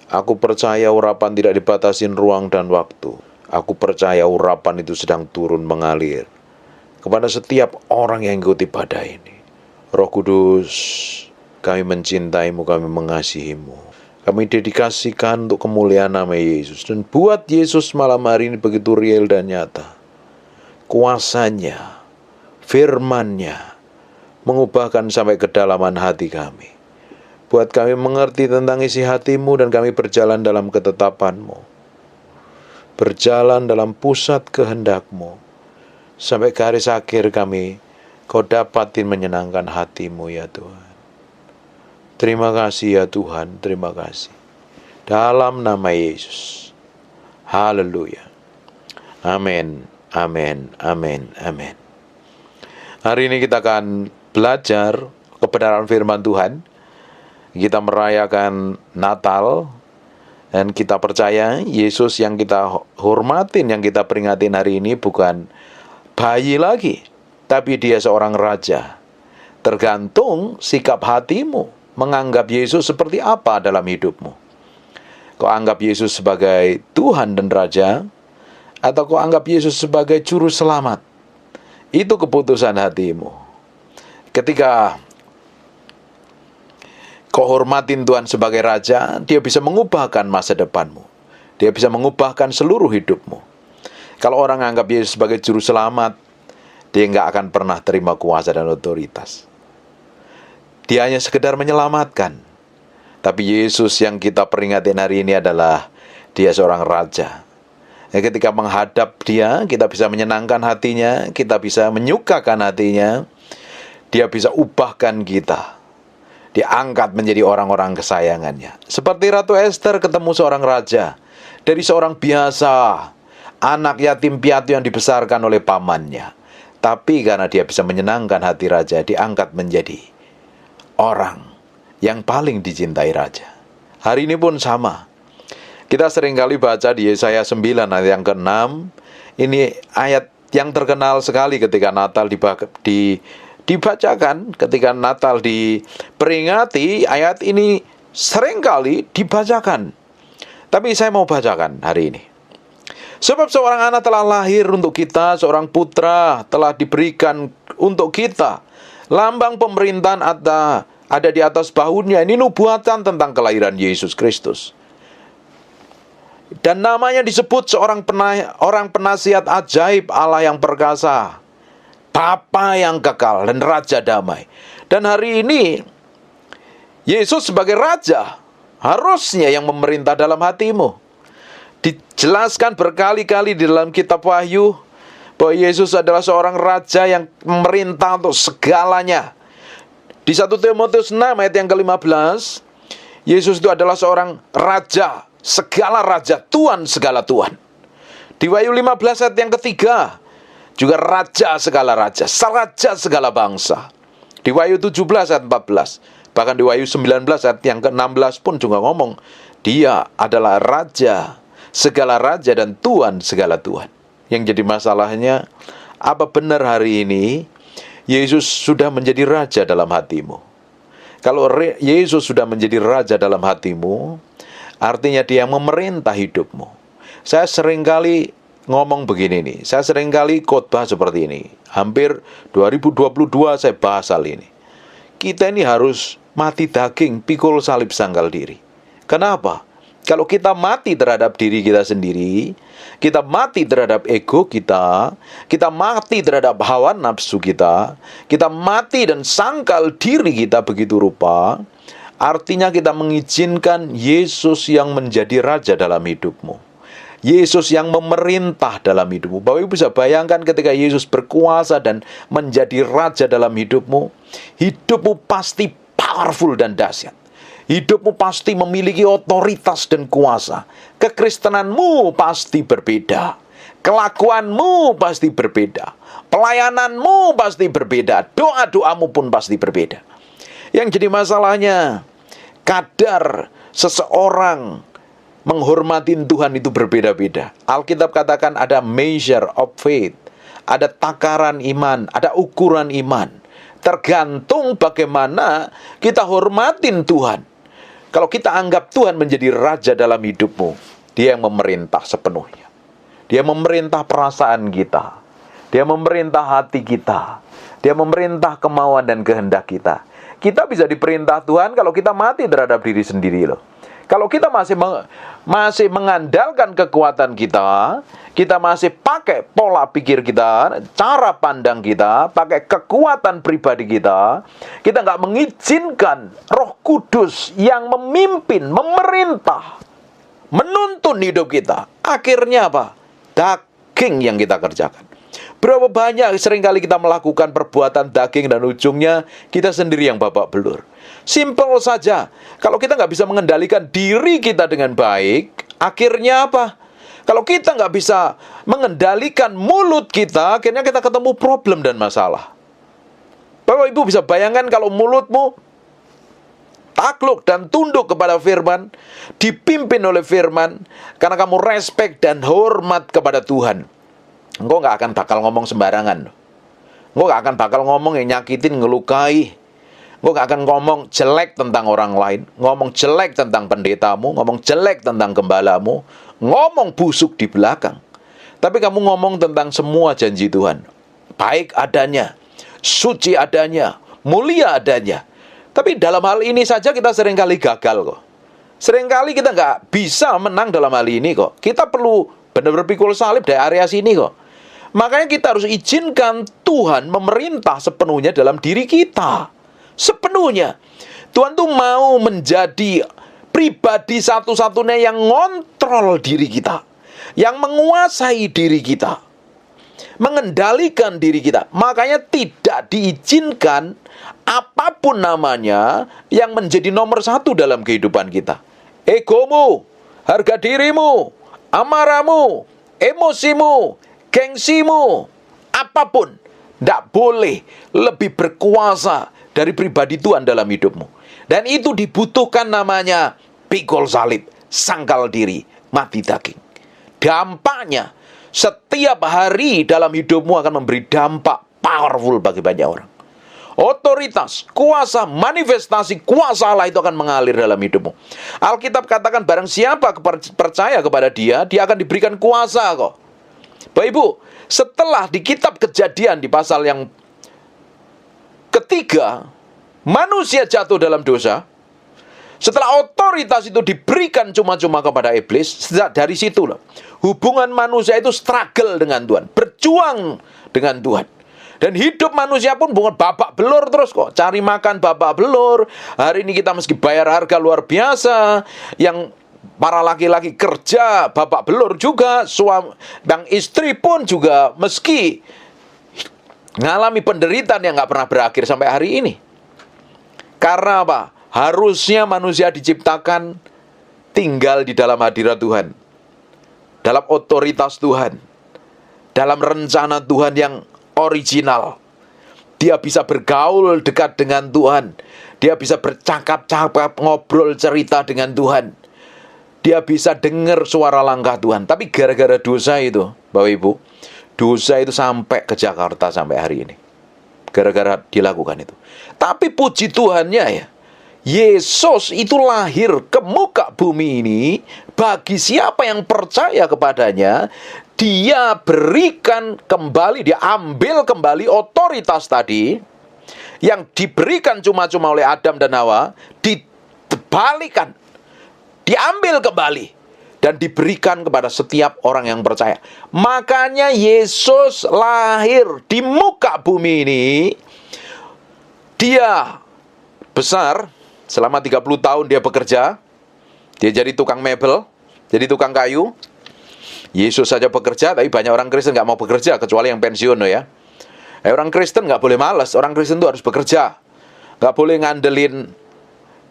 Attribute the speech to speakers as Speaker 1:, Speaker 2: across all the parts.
Speaker 1: Aku percaya urapan tidak dibatasin ruang dan waktu. Aku percaya urapan itu sedang turun mengalir kepada setiap orang yang ikuti pada ini. Roh Kudus, kami mencintaimu, kami mengasihimu. Kami dedikasikan untuk kemuliaan nama Yesus. Dan buat Yesus malam hari ini begitu real dan nyata. Kuasanya, firman-Nya, mengubahkan sampai kedalaman hati kami. Buat kami mengerti tentang isi hatimu dan kami berjalan dalam ketetapan-Mu. Berjalan dalam pusat kehendak-Mu. Sampai garis akhir kami, Kau dapatin menyenangkan hati-Mu ya Tuhan. Terima kasih ya Tuhan, terima kasih. Dalam nama Yesus. Haleluya. Amin, amin, amin, amin. Hari ini kita akan belajar kebenaran firman Tuhan. Kita merayakan Natal. Dan kita percaya Yesus yang kita hormatin, yang kita peringatin hari ini bukan bayi lagi, tapi dia seorang raja. Tergantung sikap hatimu menganggap Yesus seperti apa dalam hidupmu. Kau anggap Yesus sebagai Tuhan dan Raja, atau kau anggap Yesus sebagai Juru Selamat? Itu keputusan hatimu. Ketika kau hormatin Tuhan sebagai Raja, Dia bisa mengubahkan masa depanmu. Dia bisa mengubahkan seluruh hidupmu. Kalau orang anggap Yesus sebagai Juru Selamat, dia nggak akan pernah terima kuasa dan otoritas. Dia hanya sekedar menyelamatkan. Tapi Yesus yang kita peringatin hari ini adalah Dia seorang Raja. Ketika menghadap Dia, kita bisa menyenangkan hatinya, kita bisa menyukakan hatinya. Dia bisa ubahkan kita. Diangkat menjadi orang-orang kesayangannya. Seperti Ratu Esther ketemu seorang raja. Dari seorang biasa, anak yatim piatu yang dibesarkan oleh pamannya. Tapi karena dia bisa menyenangkan hati raja, diangkat menjadi orang yang paling dicintai raja. Hari ini pun sama. Kita seringkali baca di Yesaya 9 ayat yang ke-6. Ini ayat yang terkenal sekali ketika Natal dibacakan. Ketika Natal diperingati, ayat ini seringkali dibacakan. Tapi saya mau bacakan hari ini. Sebab seorang anak telah lahir untuk kita, seorang putra telah diberikan untuk kita. Lambang pemerintahan ada di atas bahunya. Ini nubuatan tentang kelahiran Yesus Kristus. Dan namanya disebut seorang orang penasihat ajaib, Allah yang perkasa, Bapa yang kekal, dan Raja damai. Dan hari ini Yesus sebagai Raja harusnya yang memerintah dalam hatimu. Dijelaskan berkali-kali di dalam kitab Wahyu bahwa Yesus adalah seorang Raja yang memerintah untuk segalanya. Di 1 Timotius 6 ayat yang ke-15, Yesus itu adalah seorang Raja, segala Raja, Tuhan segala Tuhan. Di Wahyu 15 ayat yang ketiga, juga Raja segala Raja, Raja segala bangsa. Di Wahyu 17 ayat 14, bahkan di Wahyu 19 ayat yang ke-16 pun juga ngomong, Dia adalah Raja, segala Raja dan Tuhan segala Tuhan. Yang jadi masalahnya, apa benar hari ini Yesus sudah menjadi Raja dalam hatimu? Kalau Yesus sudah menjadi Raja dalam hatimu, artinya Dia yang memerintah hidupmu. Saya seringkali ngomong begini nih, saya seringkali khotbah seperti ini. Hampir 2022 saya bahas hal ini. Kita ini harus mati daging, pikul salib sangkal diri. Kenapa? Kalau kita mati terhadap diri kita sendiri, kita mati terhadap ego kita mati terhadap hawa nafsu kita mati dan sangkal diri kita begitu rupa, artinya kita mengizinkan Yesus yang menjadi Raja dalam hidupmu. Yesus yang memerintah dalam hidupmu. Bapak Ibu bisa bayangkan ketika Yesus berkuasa dan menjadi Raja dalam hidupmu, hidupmu pasti powerful dan dahsyat. Hidupmu pasti memiliki otoritas dan kuasa. Kekristenanmu pasti berbeda. Kelakuanmu pasti berbeda. Pelayananmu pasti berbeda. Doa-doamu pun pasti berbeda. Yang jadi masalahnya, kadar seseorang menghormati Tuhan itu berbeda-beda. Alkitab katakan ada measure of faith. Ada takaran iman. Ada ukuran iman. Tergantung bagaimana kita hormatin Tuhan. Kalau kita anggap Tuhan menjadi raja dalam hidupmu, Dia yang memerintah sepenuhnya. Dia memerintah perasaan kita. Dia memerintah hati kita. Dia memerintah kemauan dan kehendak kita. Kita bisa diperintah Tuhan kalau kita mati terhadap diri sendiri loh. Kalau kita masih mengandalkan kekuatan kita, kita masih pakai pola pikir kita, cara pandang kita, pakai kekuatan pribadi kita nggak mengizinkan Roh Kudus yang memimpin, memerintah, menuntun hidup kita. Akhirnya apa? Daging yang kita kerjakan. Berapa banyak seringkali kita melakukan perbuatan daging dan ujungnya kita sendiri yang babak belur. Simple saja. Kalau kita nggak bisa mengendalikan diri kita dengan baik, akhirnya apa? Kalau kita nggak bisa mengendalikan mulut kita, akhirnya kita ketemu problem dan masalah. Bapak Ibu bisa bayangkan kalau mulutmu takluk dan tunduk kepada firman, dipimpin oleh firman, karena kamu respect dan hormat kepada Tuhan. Engkau nggak akan bakal ngomong sembarangan. Engkau nggak akan bakal ngomong yang nyakitin, ngelukai. Engkau nggak akan ngomong jelek tentang orang lain, ngomong jelek tentang pendetamu, ngomong jelek tentang gembalamu, ngomong busuk di belakang. Tapi kamu ngomong tentang semua janji Tuhan. Baik adanya, suci adanya, mulia adanya. Tapi dalam hal ini saja kita seringkali gagal kok. Seringkali kita nggak bisa menang dalam hal ini kok. Kita perlu benar-benar pikul salib dari area sini kok. Makanya kita harus izinkan Tuhan memerintah sepenuhnya dalam diri kita. Sepenuhnya. Tuhan tuh mau menjadi pribadi satu-satunya yang ngontrol diri kita. Yang menguasai diri kita. Mengendalikan diri kita. Makanya tidak diizinkan apapun namanya yang menjadi nomor satu dalam kehidupan kita. Egomu, harga dirimu, amarahmu, emosimu, gengsimu, apapun tidak boleh lebih berkuasa dari pribadi Tuhan dalam hidupmu. Dan itu dibutuhkan namanya pikul salib, sangkal diri, mati daging. Dampaknya setiap hari dalam hidupmu akan memberi dampak powerful bagi banyak orang. Otoritas, kuasa, manifestasi kuasa Allah itu akan mengalir dalam hidupmu. Alkitab katakan barang siapa percaya kepada dia, dia akan diberikan kuasa kok. Bapak Ibu, setelah di kitab Kejadian di pasal yang ketiga, manusia jatuh dalam dosa. Setelah otoritas itu diberikan cuma-cuma kepada iblis, dari situ loh, hubungan manusia itu struggle dengan Tuhan, berjuang dengan Tuhan. Dan hidup manusia pun bukan babak belur terus kok. Cari makan babak belur. Hari ini kita meski bayar harga luar biasa. Yang para laki-laki kerja babak belur juga. Suami dan istri pun juga meski ngalami penderitaan yang gak pernah berakhir sampai hari ini. Karena apa? Harusnya manusia diciptakan tinggal di dalam hadirat Tuhan. Dalam otoritas Tuhan. Dalam rencana Tuhan yang original. Dia bisa bergaul dekat dengan Tuhan. Dia bisa bercakap-cakap, ngobrol, cerita dengan Tuhan. Dia bisa dengar suara langkah Tuhan. Tapi gara-gara dosa itu, Bapak Ibu, dosa itu sampai ke Jakarta sampai hari ini. Gara-gara dilakukan itu. Tapi puji Tuhannya ya, Yesus itu lahir ke muka bumi ini. Bagi siapa yang percaya kepadanya, dia berikan kembali, dia ambil kembali otoritas tadi yang diberikan cuma-cuma oleh Adam dan Hawa, dibalikan, diambil kembali dan diberikan kepada setiap orang yang percaya. Makanya Yesus lahir di muka bumi ini. Dia besar, selama 30 tahun dia bekerja. Dia jadi tukang mebel, jadi tukang kayu. Yesus saja bekerja, tapi banyak orang Kristen nggak mau bekerja, kecuali yang pensiun ya. Orang Kristen nggak boleh malas, orang Kristen itu harus bekerja. Nggak boleh ngandelin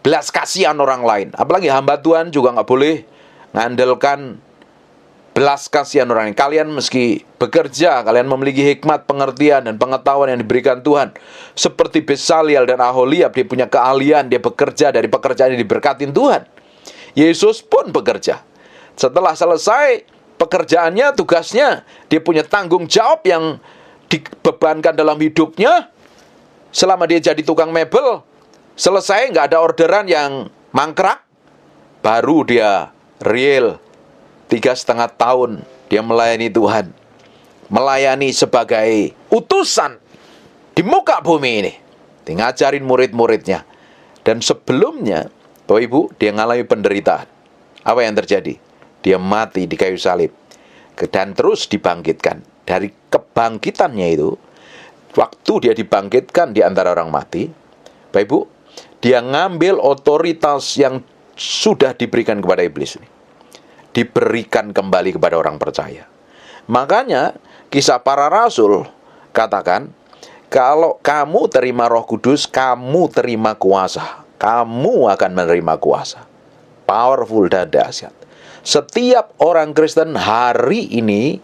Speaker 1: belas kasihan orang lain. Apalagi hamba Tuhan juga nggak boleh ngandelkan belas kasihan orang lain. Kalian meski bekerja, kalian memiliki hikmat, pengertian, dan pengetahuan yang diberikan Tuhan. Seperti Besaliel dan Aholiab, dia punya keahlian, dia bekerja dari pekerjaan yang diberkatin Tuhan. Yesus pun bekerja. Setelah selesai pekerjaannya, tugasnya, dia punya tanggung jawab yang dibebankan dalam hidupnya. Selama dia jadi tukang mebel, selesai nggak ada orderan yang mangkrak, baru dia real 3,5 tahun dia melayani Tuhan, melayani sebagai utusan di muka bumi ini, dia ngajarin murid-muridnya. Dan sebelumnya, Bapak Ibu, dia ngalami penderitaan. Apa yang terjadi? Dia mati di kayu salib dan terus dibangkitkan. Dari kebangkitannya itu, waktu dia dibangkitkan di antara orang mati, Bapak Ibu, dia ngambil otoritas yang sudah diberikan kepada iblis ini, diberikan kembali kepada orang percaya. Makanya Kisah Para Rasul katakan, kalau kamu terima Roh Kudus, kamu terima kuasa. Kamu akan menerima kuasa. Powerful dan dahsyat. Setiap orang Kristen hari ini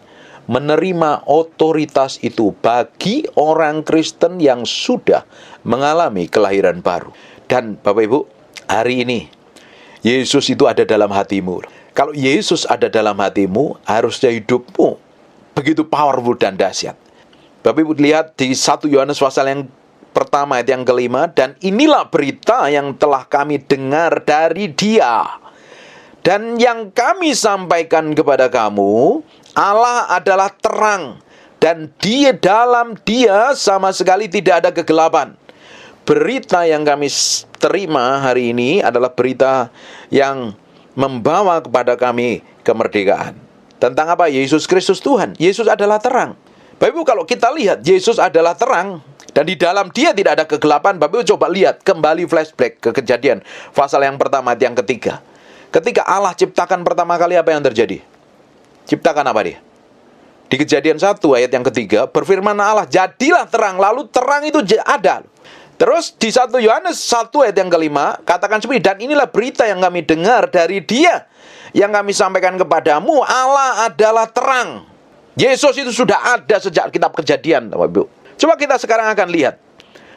Speaker 1: menerima otoritas itu bagi orang Kristen yang sudah mengalami kelahiran baru. Dan Bapak Ibu, hari ini Yesus itu ada dalam hatimu. Kalau Yesus ada dalam hatimu, harusnya hidupmu begitu powerful dan dahsyat. Bapak Ibu lihat di 1 Yohanes pasal yang pertama ayat yang kelima, dan inilah berita yang telah kami dengar dari Dia dan yang kami sampaikan kepada kamu, Allah adalah terang dan dalam Dia sama sekali tidak ada kegelapan. Berita yang kami terima hari ini adalah berita yang membawa kepada kami kemerdekaan. Tentang apa? Yesus Kristus Tuhan. Yesus adalah terang. Bapak Ibu, kalau kita lihat Yesus adalah terang dan di dalam Dia tidak ada kegelapan, Bapak Ibu coba lihat kembali flashback ke Kejadian pasal yang pertama ayat yang ketiga. Ketika Allah ciptakan pertama kali, apa yang terjadi? Ciptakan apa dia? Di Kejadian 1 ayat yang ketiga, berfirman Allah, jadilah terang, lalu terang itu ada. Terus di 1 Yohanes 1 ayat yang kelima, katakan seperti, dan inilah berita yang kami dengar dari Dia yang kami sampaikan kepadamu, Allah adalah terang. Yesus itu sudah ada sejak kitab Kejadian, Bapak Ibu. Coba kita sekarang akan lihat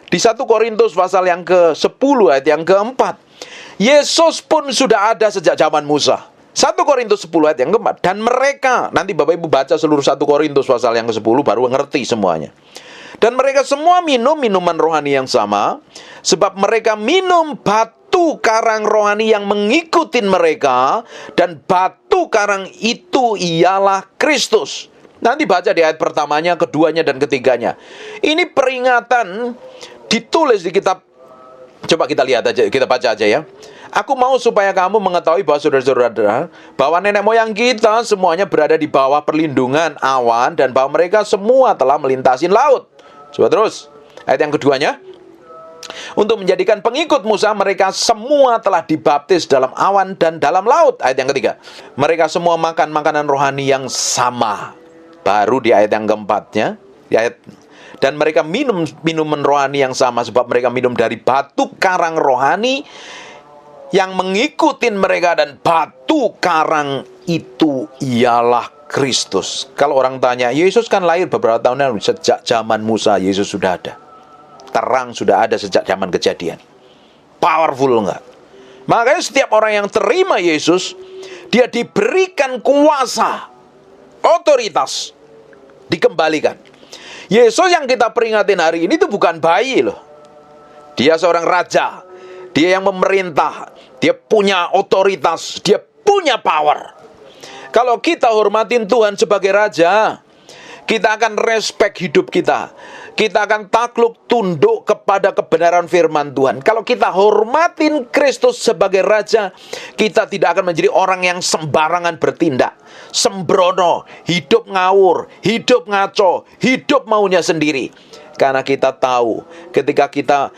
Speaker 1: di 1 Korintus pasal yang ke-10 ayat yang ke-4. Yesus pun sudah ada sejak zaman Musa. 1 Korintus 10 ayat yang ke-4. Dan mereka, nanti Bapak Ibu baca seluruh 1 Korintus pasal yang ke-10 baru ngerti semuanya. Dan mereka semua minum minuman rohani yang sama, sebab mereka minum batu karang rohani yang mengikuti mereka, dan batu karang itu ialah Kristus. Nanti baca di ayat pertamanya, keduanya, dan ketiganya. Ini peringatan ditulis di kitab. Coba kita lihat aja, kita baca aja ya. Aku mau supaya kamu mengetahui bahwa saudara-saudara, bahwa nenek moyang kita semuanya berada di bawah perlindungan awan, dan bahwa mereka semua telah melintasi laut. Coba terus, ayat yang keduanya. Untuk menjadikan pengikut Musa, mereka semua telah dibaptis dalam awan dan dalam laut. Ayat yang ketiga. Mereka semua makan makanan rohani yang sama. Baru di ayat yang keempatnya, dan mereka minum minuman rohani yang sama, sebab mereka minum dari batu karang rohani yang mengikuti mereka, dan batu karang itu ialah Kristus. Kalau orang tanya, Yesus kan lahir beberapa tahun lalu, sejak zaman Musa Yesus sudah ada. Terang sudah ada sejak zaman Kejadian. Powerful enggak? Makanya setiap orang yang terima Yesus, dia diberikan kuasa, otoritas, dikembalikan. Yesus yang kita peringatin hari ini itu bukan bayi loh. Dia seorang raja. Dia yang memerintah. Dia punya otoritas. Dia punya power. Kalau kita hormatin Tuhan sebagai raja, kita akan respect hidup kita. Kita akan takluk tunduk kepada kebenaran firman Tuhan. Kalau kita hormatin Kristus sebagai raja, kita tidak akan menjadi orang yang sembarangan bertindak, sembrono, hidup ngawur, hidup ngaco, hidup maunya sendiri. Karena kita tahu, ketika kita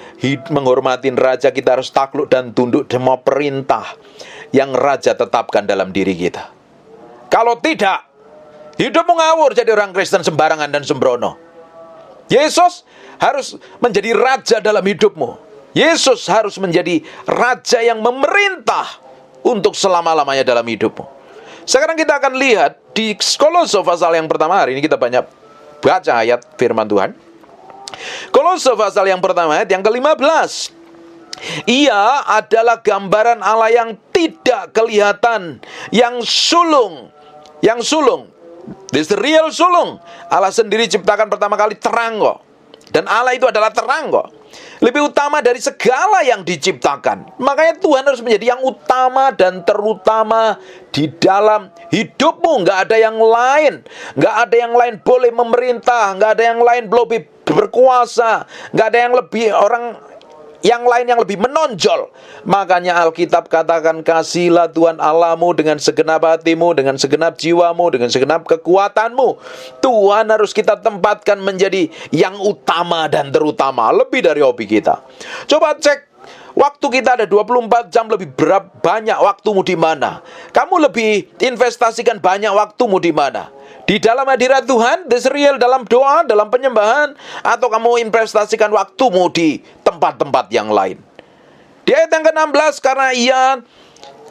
Speaker 1: menghormatin raja, kita harus takluk dan tunduk semua perintah yang raja tetapkan dalam diri kita. Kalau tidak, hidupmu ngawur jadi orang Kristen sembarangan dan sembrono. Yesus harus menjadi raja dalam hidupmu. Yesus harus menjadi raja yang memerintah untuk selama-lamanya dalam hidupmu. Sekarang kita akan lihat di Kolose pasal yang pertama. Hari ini kita banyak baca ayat firman Tuhan. Kolose pasal yang pertama ayat yang ke-15. Ia adalah gambaran Allah yang tidak kelihatan, yang sulung. This is the real sulung. Allah sendiri ciptakan pertama kali terang kok. Dan Allah itu adalah terang kok. Lebih utama dari segala yang diciptakan. Makanya Tuhan harus menjadi yang utama dan terutama di dalam hidupmu. Nggak ada yang lain. Nggak ada yang lain boleh memerintah. Nggak ada yang lain lebih berkuasa. Nggak ada yang lebih yang lain yang lebih menonjol. Makanya Alkitab katakan, kasihilah Tuhan Allahmu dengan segenap hatimu, dengan segenap jiwamu, dengan segenap kekuatanmu. Tuhan harus kita tempatkan menjadi yang utama dan terutama, lebih dari hobi kita. Coba cek, waktu kita ada 24 jam, lebih banyak waktumu di mana? Kamu lebih investasikan banyak waktumu di mana? Di dalam hadirat Tuhan, di serial, dalam doa, dalam penyembahan, atau kamu investasikan waktumu di tempat-tempat yang lain? Di ayat yang ke-16,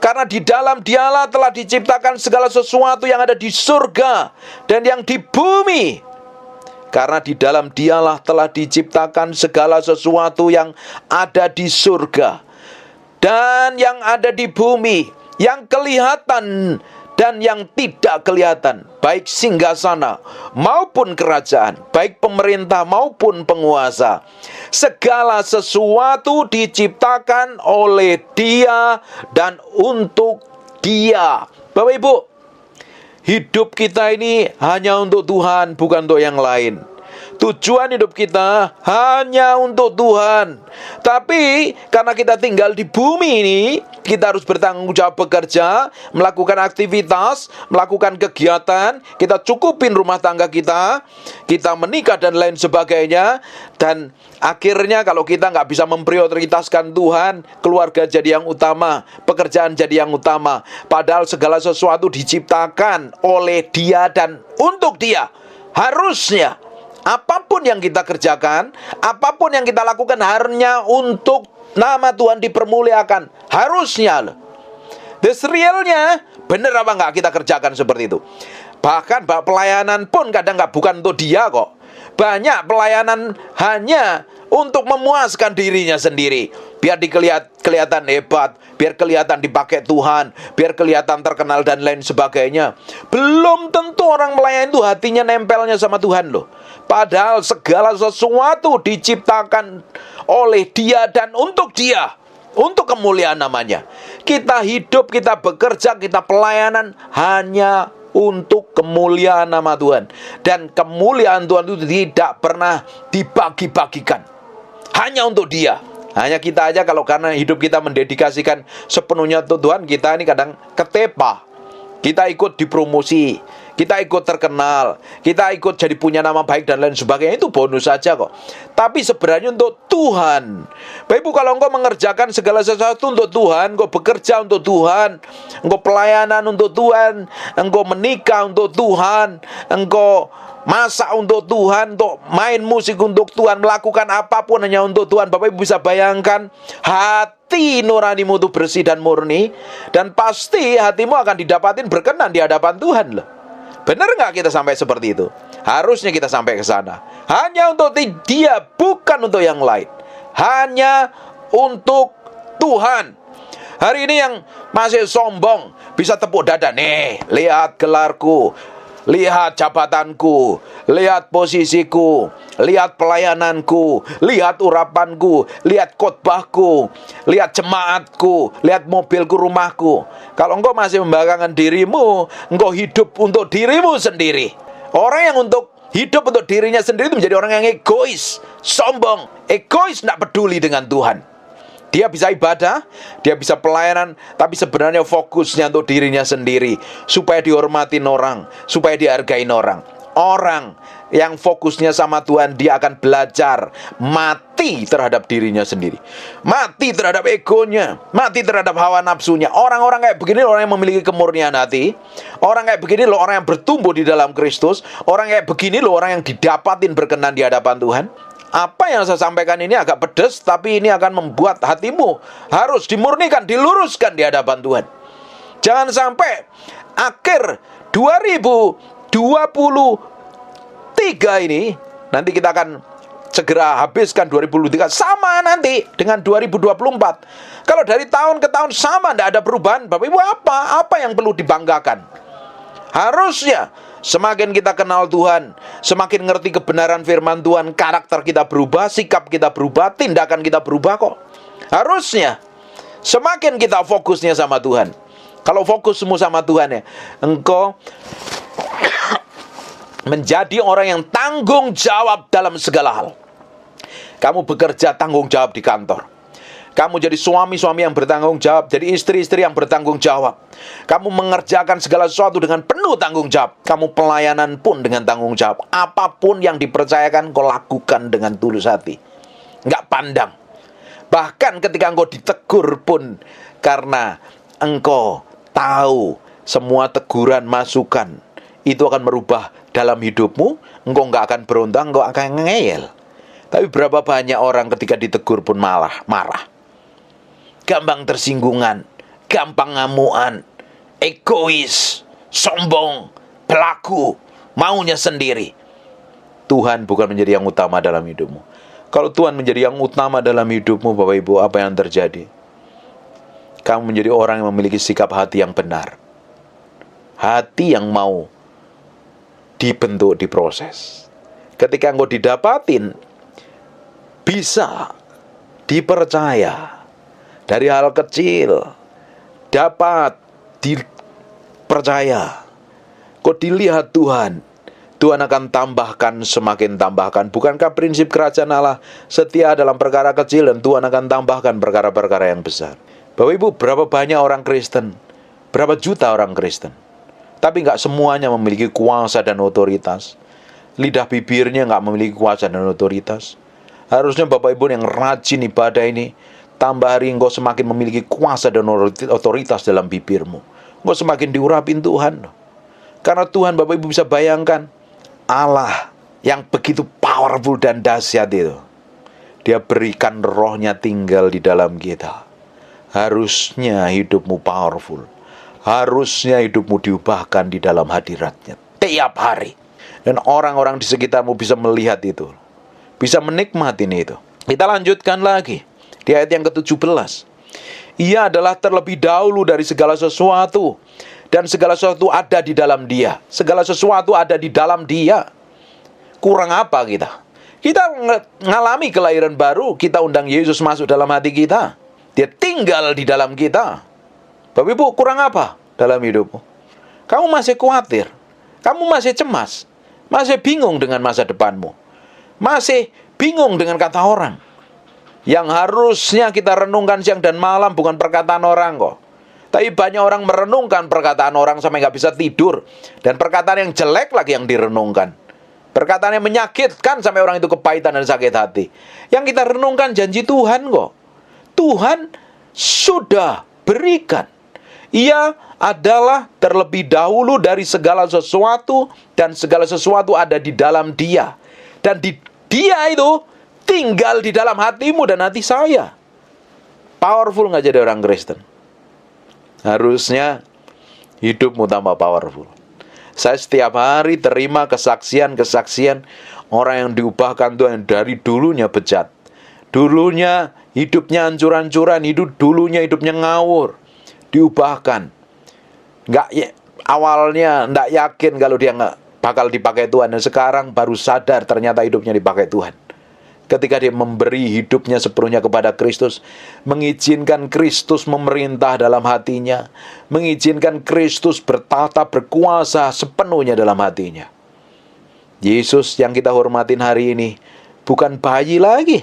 Speaker 1: karena di dalam Dialah telah diciptakan segala sesuatu yang ada di surga dan yang di bumi. Karena di dalam Dialah telah diciptakan segala sesuatu yang ada di surga dan yang ada di bumi, yang kelihatan dan yang tidak kelihatan, baik singgasana maupun kerajaan, baik pemerintah maupun penguasa. Segala sesuatu diciptakan oleh Dia dan untuk Dia. Bapak Ibu, hidup kita ini hanya untuk Tuhan, bukan untuk yang lain. Tujuan hidup kita hanya untuk Tuhan. Tapi karena kita tinggal di bumi ini, kita harus bertanggung jawab bekerja, melakukan aktivitas, melakukan kegiatan, kita cukupin rumah tangga kita menikah dan lain sebagainya. Dan akhirnya kalau kita nggak bisa memprioritaskan Tuhan, keluarga jadi yang utama, pekerjaan jadi yang utama. Padahal segala sesuatu diciptakan oleh Dia dan untuk Dia. Harusnya apapun yang kita kerjakan, apapun yang kita lakukan hanya untuk nama Tuhan dipermuliakan. Harusnya loh. Realnya benar apa enggak kita kerjakan seperti itu? Bahkan pelayanan pun kadang enggak bukan untuk Dia kok. Banyak pelayanan hanya untuk memuaskan dirinya sendiri, biar kelihatan hebat, biar kelihatan dipakai Tuhan, biar kelihatan terkenal dan lain sebagainya. Belum tentu orang melayani itu hatinya nempelnya sama Tuhan loh. Padahal segala sesuatu diciptakan oleh Dia dan untuk Dia, untuk kemuliaan namanya. Kita hidup, kita bekerja, kita pelayanan hanya untuk kemuliaan nama Tuhan. Dan kemuliaan Tuhan itu tidak pernah dibagi-bagikan, hanya untuk Dia. Hanya kita aja kalau karena hidup kita mendedikasikan sepenuhnya untuk Tuhan, kita ini kadang ketepa. Kita ikut dipromosi, kita ikut terkenal, kita ikut jadi punya nama baik dan lain sebagainya. Itu bonus saja kok. Tapi sebenarnya untuk Tuhan. Bapak Ibu, kalau engkau mengerjakan segala sesuatu untuk Tuhan, engkau bekerja untuk Tuhan, engkau pelayanan untuk Tuhan, engkau menikah untuk Tuhan, engkau masak untuk Tuhan, untuk main musik untuk Tuhan, melakukan apapun hanya untuk Tuhan. Bapak Ibu bisa bayangkan, hati nuranimu itu bersih dan murni, dan pasti hatimu akan didapatin berkenan di hadapan Tuhan loh. Benar nggak kita sampai seperti itu? Harusnya kita sampai ke sana. Hanya untuk Dia, bukan untuk yang lain. Hanya untuk Tuhan. Hari ini yang masih sombong bisa tepuk dada, nih, lihat gelarku, lihat jabatanku, lihat posisiku, lihat pelayananku, lihat urapanku, lihat khotbahku, lihat jemaatku, lihat mobilku, rumahku. Kalau engkau masih membanggakan dirimu, engkau hidup untuk dirimu sendiri. Orang yang hidup untuk dirinya sendiri itu menjadi orang yang egois, sombong, egois, tidak peduli dengan Tuhan. Dia bisa ibadah, dia bisa pelayanan, tapi sebenarnya fokusnya untuk dirinya sendiri, supaya dihormatin orang, supaya dihargain orang. Orang yang fokusnya sama Tuhan, dia akan belajar mati terhadap dirinya sendiri, mati terhadap egonya, mati terhadap hawa nafsunya. Orang-orang kayak begini loh, orang yang memiliki kemurnian hati. Orang kayak begini loh, orang yang bertumbuh di dalam Kristus. Orang kayak begini loh, orang yang didapatin berkenan di hadapan Tuhan. Apa yang saya sampaikan ini agak pedas, tapi ini akan membuat hatimu harus dimurnikan, diluruskan di hadapan Tuhan. Jangan sampai akhir 2023 ini, nanti kita akan segera habiskan 2023, sama nanti dengan 2024. Kalau dari tahun ke tahun sama, tidak ada perubahan, Bapak Ibu, apa yang perlu dibanggakan? Harusnya Semakin kita kenal Tuhan, semakin ngerti kebenaran firman Tuhan, karakter kita berubah, sikap kita berubah, tindakan kita berubah kok. Harusnya semakin kita fokusnya sama Tuhan. Kalau fokusmu sama Tuhan ya, engkau menjadi orang yang tanggung jawab dalam segala hal. Kamu bekerja tanggung jawab di kantor. Kamu jadi suami-suami yang bertanggung jawab, jadi istri-istri yang bertanggung jawab. Kamu mengerjakan segala sesuatu dengan penuh tanggung jawab. Kamu pelayanan pun dengan tanggung jawab. Apapun yang dipercayakan, kau lakukan dengan tulus hati. Nggak pandang. Bahkan ketika engkau ditegur pun, karena engkau tahu semua teguran, masukan, itu akan merubah dalam hidupmu. Engkau nggak akan berontak, engkau akan ngeyel. Tapi berapa banyak orang ketika ditegur pun malah marah. Gampang tersinggungan, gampang ngamuan, egois, sombong, pelaku, maunya sendiri. Tuhan bukan menjadi yang utama dalam hidupmu. Kalau Tuhan menjadi yang utama dalam hidupmu, Bapak Ibu, apa yang terjadi? Kamu menjadi orang yang memiliki sikap hati yang benar. Hati yang mau dibentuk, diproses. Ketika engkau didapatin, bisa dipercaya. Dari hal kecil dapat dipercaya. Kau dilihat Tuhan, Tuhan akan tambahkan, semakin tambahkan. Bukankah prinsip kerajaan Allah setia dalam perkara kecil, dan Tuhan akan tambahkan perkara-perkara yang besar. Bapak Ibu, berapa banyak orang Kristen, berapa juta orang Kristen, tapi nggak semuanya memiliki kuasa dan otoritas. Lidah bibirnya nggak memiliki kuasa dan otoritas. Harusnya Bapak Ibu yang rajin ibadah ini, tambah hari engkau semakin memiliki kuasa dan otoritas dalam bibirmu. Engkau semakin diurapin Tuhan. Karena Tuhan, Bapak Ibu bisa bayangkan, Allah yang begitu powerful dan dahsyat itu, Dia berikan rohnya tinggal di dalam kita. Harusnya hidupmu powerful. Harusnya hidupmu diubahkan di dalam hadiratnya tiap hari. Dan orang-orang di sekitarmu bisa melihat itu, bisa menikmati itu. Kita lanjutkan lagi di ayat yang ke-17. Ia adalah terlebih dahulu dari segala sesuatu, dan segala sesuatu ada di dalam Dia. Segala sesuatu ada di dalam Dia. Kurang apa kita? Kita mengalami kelahiran baru, kita undang Yesus masuk dalam hati kita. Dia tinggal di dalam kita. Bapak Ibu, kurang apa dalam hidupmu? Kamu masih khawatir, kamu masih cemas, masih bingung dengan masa depanmu, masih bingung dengan kata orang. Yang harusnya kita renungkan siang dan malam bukan perkataan orang kok. Tapi banyak orang merenungkan perkataan orang sampai nggak bisa tidur. Dan perkataan yang jelek lagi yang direnungkan. Perkataan yang menyakitkan sampai orang itu kepahitan dan sakit hati. Yang kita renungkan janji Tuhan kok. Tuhan sudah berikan. Ia adalah terlebih dahulu dari segala sesuatu, dan segala sesuatu ada di dalam Dia. Dan di Dia itu tinggal di dalam hatimu dan hati saya. Powerful nggak jadi orang Kristen? Harusnya hidupmu tambah powerful. Saya setiap hari terima kesaksian-kesaksian orang yang diubahkan Tuhan, dari dulunya bejat, dulunya hidupnya hancur-hancuran, dulunya hidupnya ngawur, diubahkan. Awalnya nggak yakin kalau dia nggak bakal dipakai Tuhan, dan sekarang baru sadar ternyata hidupnya dipakai Tuhan. Ketika dia memberi hidupnya sepenuhnya kepada Kristus, mengizinkan Kristus memerintah dalam hatinya, mengizinkan Kristus bertata, berkuasa sepenuhnya dalam hatinya. Yesus yang kita hormatin hari ini bukan bayi lagi,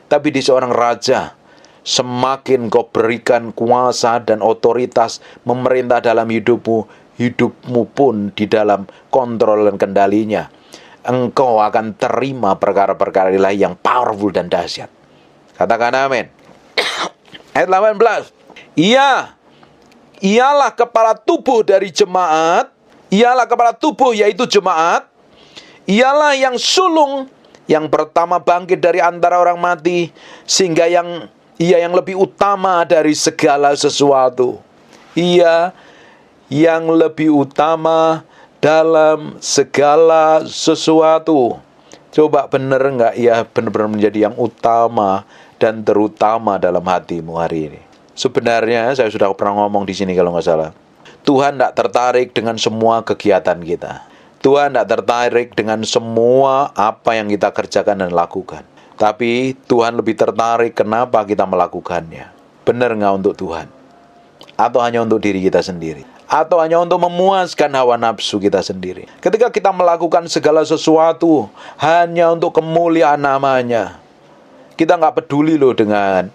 Speaker 1: tapi dia seorang raja. Semakin kau berikan kuasa dan otoritas memerintah dalam hidupmu, hidupmu pun di dalam kontrol dan kendalinya. Engkau akan terima perkara-perkara ilahi yang powerful dan dahsyat. Katakan amin. Ayat 18. Ialah kepala tubuh dari jemaat. Ialah kepala tubuh, yaitu jemaat. Ialah yang sulung, yang pertama bangkit dari antara orang mati, sehingga Ia yang lebih utama dari segala sesuatu. Ia yang lebih utama dalam segala sesuatu. Coba benar nggak ya benar-benar menjadi yang utama dan terutama dalam hatimu hari ini? Sebenarnya saya sudah pernah ngomong di sini kalau nggak salah. Tuhan tidak tertarik dengan semua kegiatan kita. Tuhan tidak tertarik dengan semua apa yang kita kerjakan dan lakukan. Tapi Tuhan lebih tertarik kenapa kita melakukannya. Benar nggak untuk Tuhan? Atau hanya untuk diri kita sendiri? Atau hanya untuk memuaskan hawa nafsu kita sendiri? Ketika kita melakukan segala sesuatu hanya untuk kemuliaan namanya, kita nggak peduli loh dengan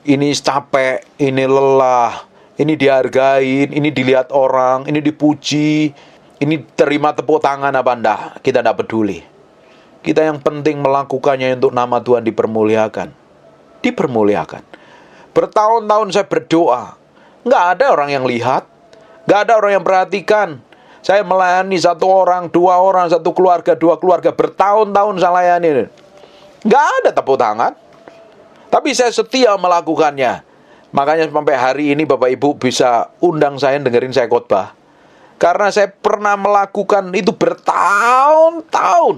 Speaker 1: ini capek, ini lelah, ini dihargain, ini dilihat orang, ini dipuji, ini terima tepuk tangan apa enggak. Kita enggak peduli. Kita yang penting melakukannya untuk nama Tuhan dipermuliakan. Dipermuliakan. Bertahun-tahun saya berdoa, enggak ada orang yang lihat, enggak ada orang yang perhatikan. Saya melayani satu orang, dua orang, satu keluarga, dua keluarga, bertahun-tahun saya layani. Enggak ada tepuk tangan. Tapi saya setia melakukannya. Makanya sampai hari ini Bapak Ibu bisa undang saya, dengerin saya khotbah. Karena saya pernah melakukan itu bertahun-tahun.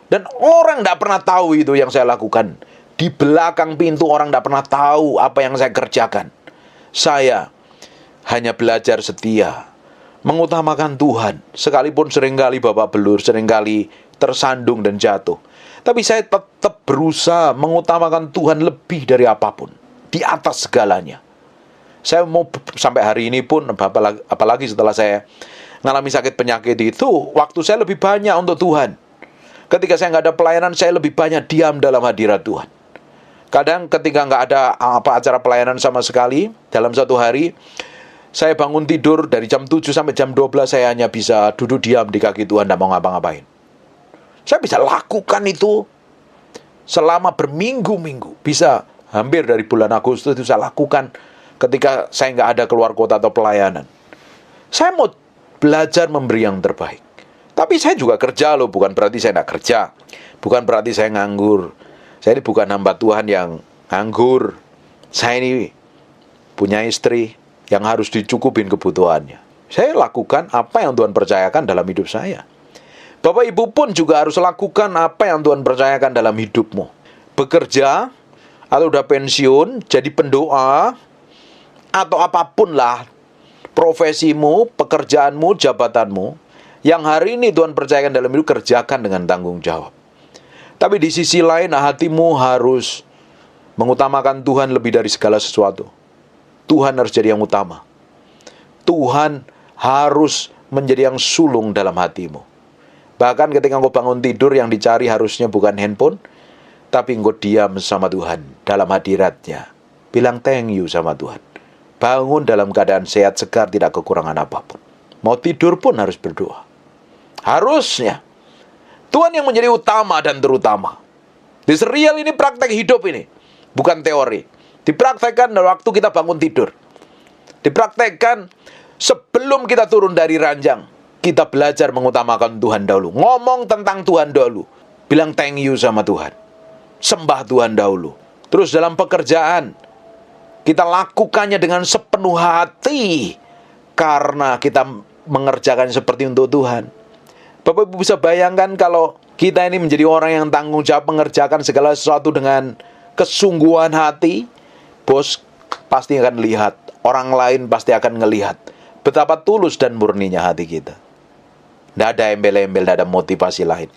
Speaker 1: Dan orang tidak pernah tahu itu yang saya lakukan. Di belakang pintu orang tidak pernah tahu apa yang saya kerjakan. Saya hanya belajar setia, mengutamakan Tuhan. Sekalipun seringkali babak belur, seringkali tersandung dan jatuh. Tapi saya tetap berusaha mengutamakan Tuhan lebih dari apapun. Di atas segalanya. Saya mau sampai hari ini pun, apalagi setelah saya mengalami sakit penyakit itu, waktu saya lebih banyak untuk Tuhan. Ketika saya nggak ada pelayanan, saya lebih banyak diam dalam hadirat Tuhan. Kadang ketika nggak ada acara pelayanan sama sekali, dalam satu hari, saya bangun tidur dari jam 7 sampai jam 12, saya hanya bisa duduk diam di kaki Tuhan, tidak mau ngapa-ngapain. Saya bisa lakukan itu selama berminggu-minggu. Bisa hampir dari bulan Agustus itu saya lakukan ketika saya nggak ada keluar kota atau pelayanan. Saya mau belajar memberi yang terbaik. Tapi saya juga kerja loh, bukan berarti saya nggak kerja. Bukan berarti saya nganggur. Saya ini bukan hamba Tuhan yang nganggur. Saya ini punya istri yang harus dicukupin kebutuhannya. Saya lakukan apa yang Tuhan percayakan dalam hidup saya. Bapak Ibu pun juga harus lakukan apa yang Tuhan percayakan dalam hidupmu. Bekerja, atau udah pensiun, jadi pendoa, atau apapun lah, profesimu, pekerjaanmu, jabatanmu, yang hari ini Tuhan percayakan dalam hidup, kerjakan dengan tanggung jawab. Tapi di sisi lain, hatimu harus mengutamakan Tuhan lebih dari segala sesuatu. Tuhan harus jadi yang utama. Tuhan harus menjadi yang sulung dalam hatimu. Bahkan ketika engkau bangun tidur, yang dicari harusnya bukan handphone, tapi engkau diam sama Tuhan dalam hadiratnya. Bilang thank you sama Tuhan. Bangun dalam keadaan sehat, segar, tidak kekurangan apapun. Mau tidur pun harus berdoa. Harusnya. Tuhan yang menjadi utama dan terutama. This real ini praktek hidup ini. Bukan teori. Dipraktekkan dalam waktu kita bangun tidur. Dipraktekkan sebelum kita turun dari ranjang. Kita belajar mengutamakan Tuhan dahulu. Ngomong tentang Tuhan dahulu. Bilang thank you sama Tuhan. Sembah Tuhan dahulu. Terus dalam pekerjaan, kita lakukannya dengan sepenuh hati. Karena kita mengerjakan seperti untuk Tuhan. Bapak Ibu bisa bayangkan kalau kita ini menjadi orang yang tanggung jawab mengerjakan segala sesuatu dengan kesungguhan hati. Bos pasti akan lihat. Orang lain pasti akan ngelihat. Betapa tulus dan murninya hati kita. Tidak ada embel-embel, tidak ada motivasi lain.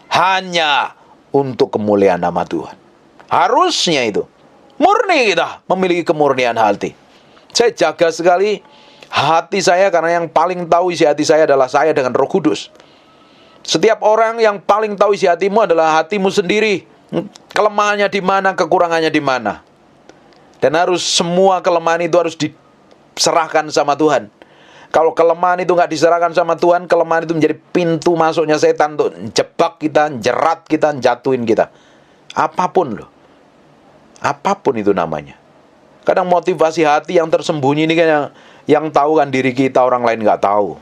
Speaker 1: Hanya untuk kemuliaan nama Tuhan. Harusnya itu. Murni kita memiliki kemurnian hati. Saya jaga sekali hati saya karena yang paling tahu isi hati saya adalah saya dengan Roh Kudus. Setiap orang yang paling tahu isi hatimu adalah hatimu sendiri. Kelemahannya di mana, kekurangannya di mana. Dan harus semua kelemahan itu harus diserahkan sama Tuhan. Kalau kelemahan itu nggak diserahkan sama Tuhan, kelemahan itu menjadi pintu masuknya setan untuk jebak kita, jerat kita, jatuhin kita. Apapun loh. Apapun itu namanya. Kadang motivasi hati yang tersembunyi ini kan yang tahu kan diri kita, orang lain nggak tahu.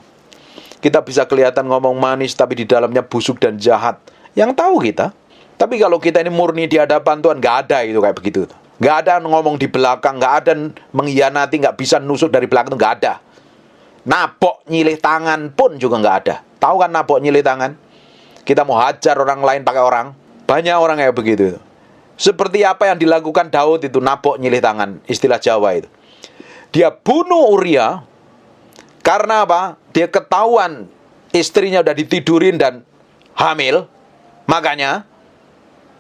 Speaker 1: Kita bisa kelihatan ngomong manis, tapi di dalamnya busuk dan jahat. Yang tahu kita. Tapi kalau kita ini murni di hadapan Tuhan, nggak ada itu kayak begitu. Nggak ada ngomong di belakang, nggak ada mengkhianati, nggak bisa nusuk dari belakang, nggak ada. Nabok nyilih tangan pun juga nggak ada. Tahu kan nabok nyilih tangan? Kita mau hajar orang lain pakai orang. Banyak orang kayak begitu. Seperti apa yang dilakukan Daud itu, nabok nyilih tangan, istilah Jawa itu. Dia bunuh Uria karena apa? Dia ketahuan istrinya udah ditidurin dan hamil, makanya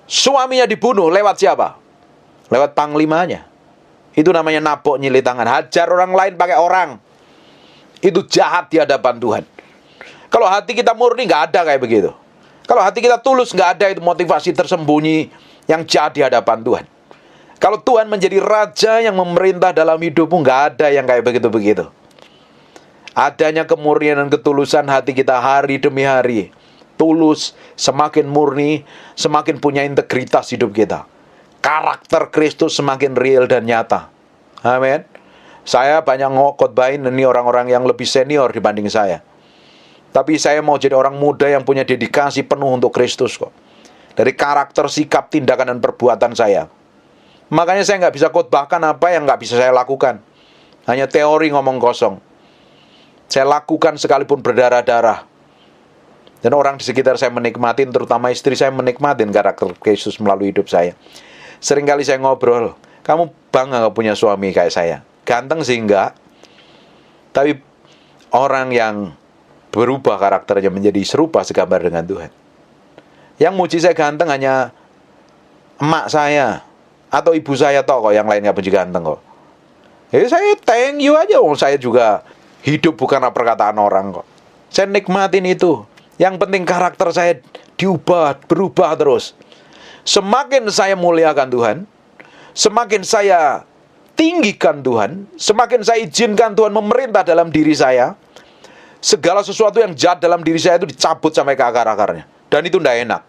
Speaker 1: suaminya dibunuh lewat siapa? Lewat panglimanya. Itu namanya nabok nyili tangan. Hajar orang lain pakai orang. Itu jahat di hadapan Tuhan. Kalau hati kita murni, nggak ada kayak begitu. Kalau hati kita tulus, nggak ada itu motivasi tersembunyi yang jahat di hadapan Tuhan. Kalau Tuhan menjadi raja yang memerintah dalam hidupmu, nggak ada yang kayak begitu-begitu. Adanya kemurnian dan ketulusan hati kita hari demi hari. Tulus, semakin murni, semakin punya integritas hidup kita. Karakter Kristus semakin real dan nyata. Amin. Saya banyak ngokotbahin ini orang-orang yang lebih senior dibanding saya. Tapi saya mau jadi orang muda yang punya dedikasi penuh untuk Kristus kok. Dari karakter, sikap, tindakan, dan perbuatan saya. Makanya saya nggak bisa khotbahkan apa yang nggak bisa saya lakukan. Hanya teori ngomong kosong. Saya lakukan sekalipun berdarah-darah. Dan orang di sekitar saya menikmatin, terutama istri saya menikmatin karakter Kristus melalui hidup saya. Seringkali saya ngobrol, kamu bangga gak punya suami kayak saya? Ganteng sih enggak, tapi orang yang berubah karakternya menjadi serupa segambar dengan Tuhan. Yang muji saya ganteng hanya emak saya atau ibu saya toh kok, yang lain gak puji ganteng kok. Jadi saya thank you aja, saya juga hidup bukan perkataan orang kok. Saya nikmatin itu. Yang penting karakter saya diubah, berubah terus. Semakin saya muliakan Tuhan, semakin saya tinggikan Tuhan, semakin saya izinkan Tuhan memerintah dalam diri saya, segala sesuatu yang jahat dalam diri saya itu dicabut sampai ke akar-akarnya. Dan itu tidak enak.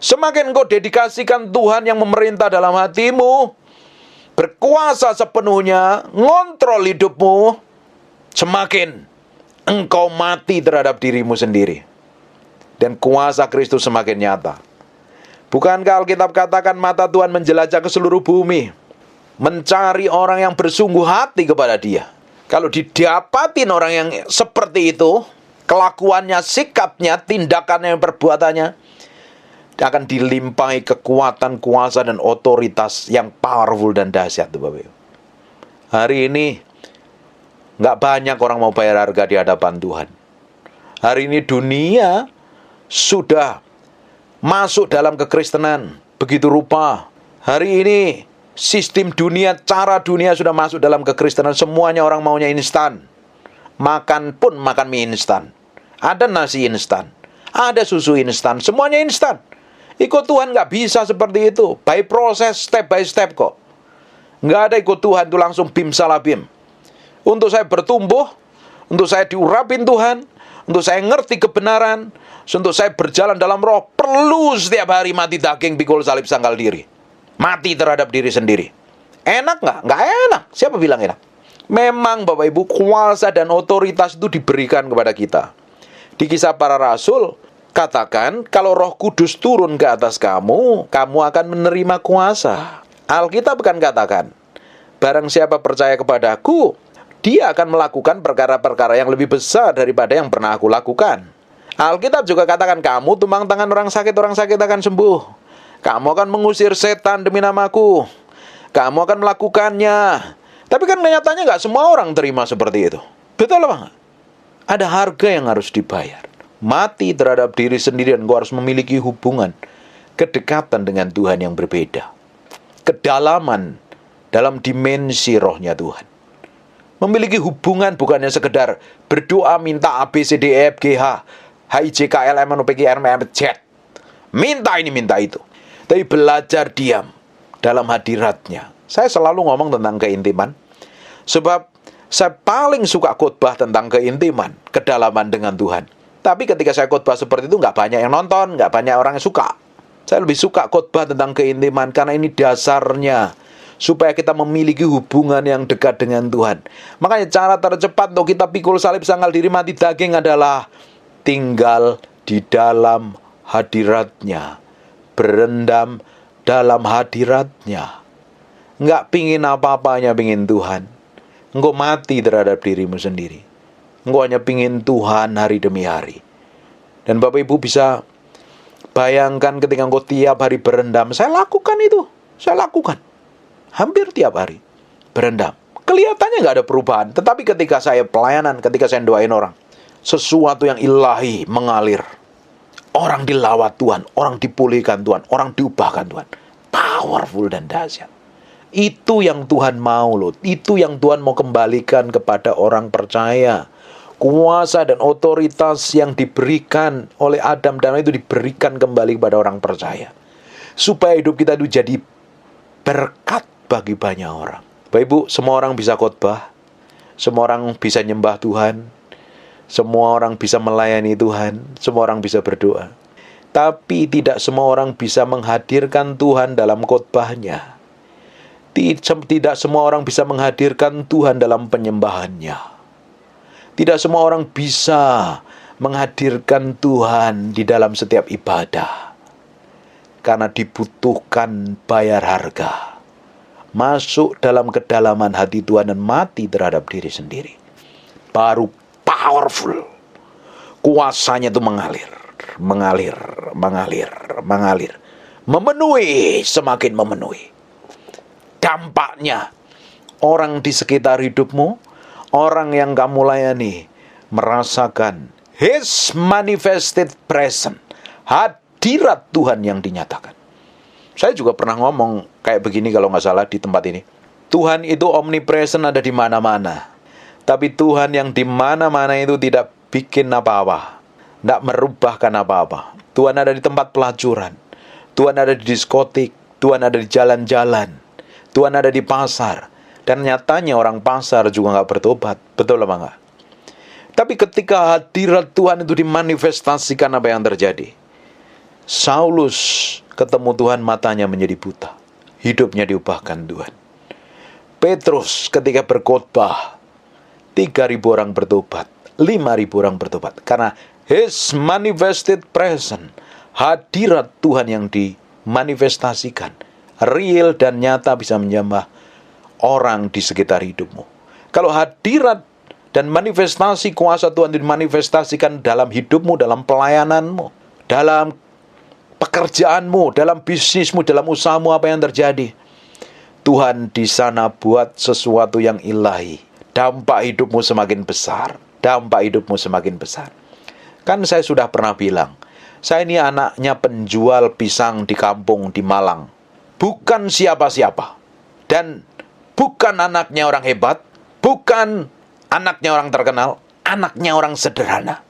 Speaker 1: Semakin engkau dedikasikan Tuhan yang memerintah dalam hatimu, berkuasa sepenuhnya, ngontrol hidupmu, semakin engkau mati terhadap dirimu sendiri. Dan kuasa Kristus semakin nyata. Bukankah Alkitab katakan mata Tuhan menjelajah ke seluruh bumi, mencari orang yang bersungguh hati kepada Dia. Kalau didapatin orang yang seperti itu, kelakuannya, sikapnya, tindakannya, perbuatannya, akan dilimpahi kekuatan, kuasa, dan otoritas yang powerful dan dahsyat. Hari ini nggak banyak orang mau bayar harga di hadapan Tuhan. Hari ini dunia sudah masuk dalam kekristenan begitu rupa. Hari ini sistem dunia, cara dunia sudah masuk dalam kekristenan. Semuanya orang maunya instan. Makan pun makan mie instan. Ada nasi instan, ada susu instan, semuanya instan. Ikut Tuhan nggak bisa seperti itu. By proses, step by step kok. Nggak ada ikut Tuhan itu langsung bim salah bim. Untuk saya bertumbuh, untuk saya diurapin Tuhan, untuk saya ngerti kebenaran, untuk saya berjalan dalam roh, perlu setiap hari mati daging, pikul salib, sangkal diri. Mati terhadap diri sendiri. Enak nggak? Nggak enak. Siapa bilang enak? Memang Bapak Ibu, kuasa dan otoritas itu diberikan kepada kita. Di Kisah Para Rasul, katakan, kalau Roh Kudus turun ke atas kamu, kamu akan menerima kuasa. Alkitab kan katakan, barang siapa percaya kepadaku, dia akan melakukan perkara-perkara yang lebih besar daripada yang pernah aku lakukan. Alkitab juga katakan, kamu tumbang tangan orang sakit akan sembuh. Kamu akan mengusir setan demi namaku. Kamu akan melakukannya. Tapi kan kenyataannya nggak semua orang terima seperti itu. Betul apa nggak? Ada harga yang harus dibayar. Mati terhadap diri sendiri dan engkau harus memiliki hubungan, kedekatan dengan Tuhan yang berbeda. Kedalaman dalam dimensi rohnya Tuhan. Memiliki hubungan bukannya sekedar berdoa minta A, B, C, D, E, F, G, H, I, J, K, L, M, N, O, P, Q, R, M, Z. Minta ini, minta itu. Tapi belajar diam dalam hadiratnya. Saya selalu ngomong tentang keintiman. Sebab saya paling suka khotbah tentang keintiman, kedalaman dengan Tuhan. Tapi ketika saya khotbah seperti itu, nggak banyak yang nonton, nggak banyak orang yang suka. Saya lebih suka khotbah tentang keintiman, karena ini dasarnya. Supaya kita memiliki hubungan yang dekat dengan Tuhan. Makanya cara tercepat untuk kita pikul salib, sangkal diri, mati daging adalah tinggal di dalam hadiratnya. Berendam dalam hadiratnya. Nggak pingin apa-apanya, pingin Tuhan. Engkau mati terhadap dirimu sendiri. Engkau hanya pingin Tuhan hari demi hari. Dan Bapak Ibu bisa bayangkan ketika engkau tiap hari berendam. Saya lakukan itu. Saya lakukan. Hampir tiap hari. Berendam. Kelihatannya nggak ada perubahan. Tetapi ketika saya pelayanan, ketika saya doain orang. Sesuatu yang ilahi mengalir. Orang dilawat Tuhan, orang dipulihkan Tuhan, orang diubahkan Tuhan. Powerful dan dahsyat. Itu yang Tuhan mau loh. Itu yang Tuhan mau kembalikan kepada orang percaya. Kuasa dan otoritas yang diberikan oleh Adam dan Hawa itu diberikan kembali kepada orang percaya. Supaya hidup kita itu jadi berkat bagi banyak orang. Bapak Ibu, semua orang bisa khotbah. Semua orang bisa nyembah Tuhan. Semua orang bisa melayani Tuhan. Semua orang bisa berdoa. Tapi tidak semua orang bisa menghadirkan Tuhan dalam khotbahnya. Tidak semua orang bisa menghadirkan Tuhan dalam penyembahannya. Tidak semua orang bisa menghadirkan Tuhan di dalam setiap ibadah. Karena dibutuhkan bayar harga. Masuk dalam kedalaman hati Tuhan dan mati terhadap diri sendiri. Baru powerful. Kuasanya itu mengalir. Memenuhi, semakin memenuhi. Dampaknya, orang di sekitar hidupmu, orang yang kamu layani, merasakan His manifested presence. Hadirat Tuhan yang dinyatakan. Saya juga pernah ngomong kayak begini kalau nggak salah di tempat ini. Tuhan itu omnipresent, ada di mana-mana. Tapi Tuhan yang di mana-mana itu tidak bikin apa-apa. Tidak merubahkan apa-apa. Tuhan ada di tempat pelacuran. Tuhan ada di diskotik. Tuhan ada di jalan-jalan. Tuhan ada di pasar. Dan nyatanya orang pasar juga nggak bertobat. Betul apa nggak? Tapi ketika hadirat Tuhan itu dimanifestasikan, apa yang terjadi? Saulus ketemu Tuhan, matanya menjadi buta. Hidupnya diubahkan Tuhan. Petrus ketika berkhotbah, 3.000 orang bertobat, 5.000 orang bertobat. Karena His manifested presence, hadirat Tuhan yang dimanifestasikan, real dan nyata bisa menyembah orang di sekitar hidupmu. Kalau hadirat dan manifestasi kuasa Tuhan dimanifestasikan dalam hidupmu, dalam pelayananmu, dalam pekerjaanmu, dalam bisnismu, dalam usahamu, apa yang terjadi? Tuhan di sana buat sesuatu yang ilahi. Dampak hidupmu semakin besar. Dampak hidupmu semakin besar. Kan saya sudah pernah bilang, saya ini anaknya penjual pisang di kampung di Malang. Bukan siapa-siapa. Dan bukan anaknya orang hebat. Bukan anaknya orang terkenal. Anaknya orang sederhana.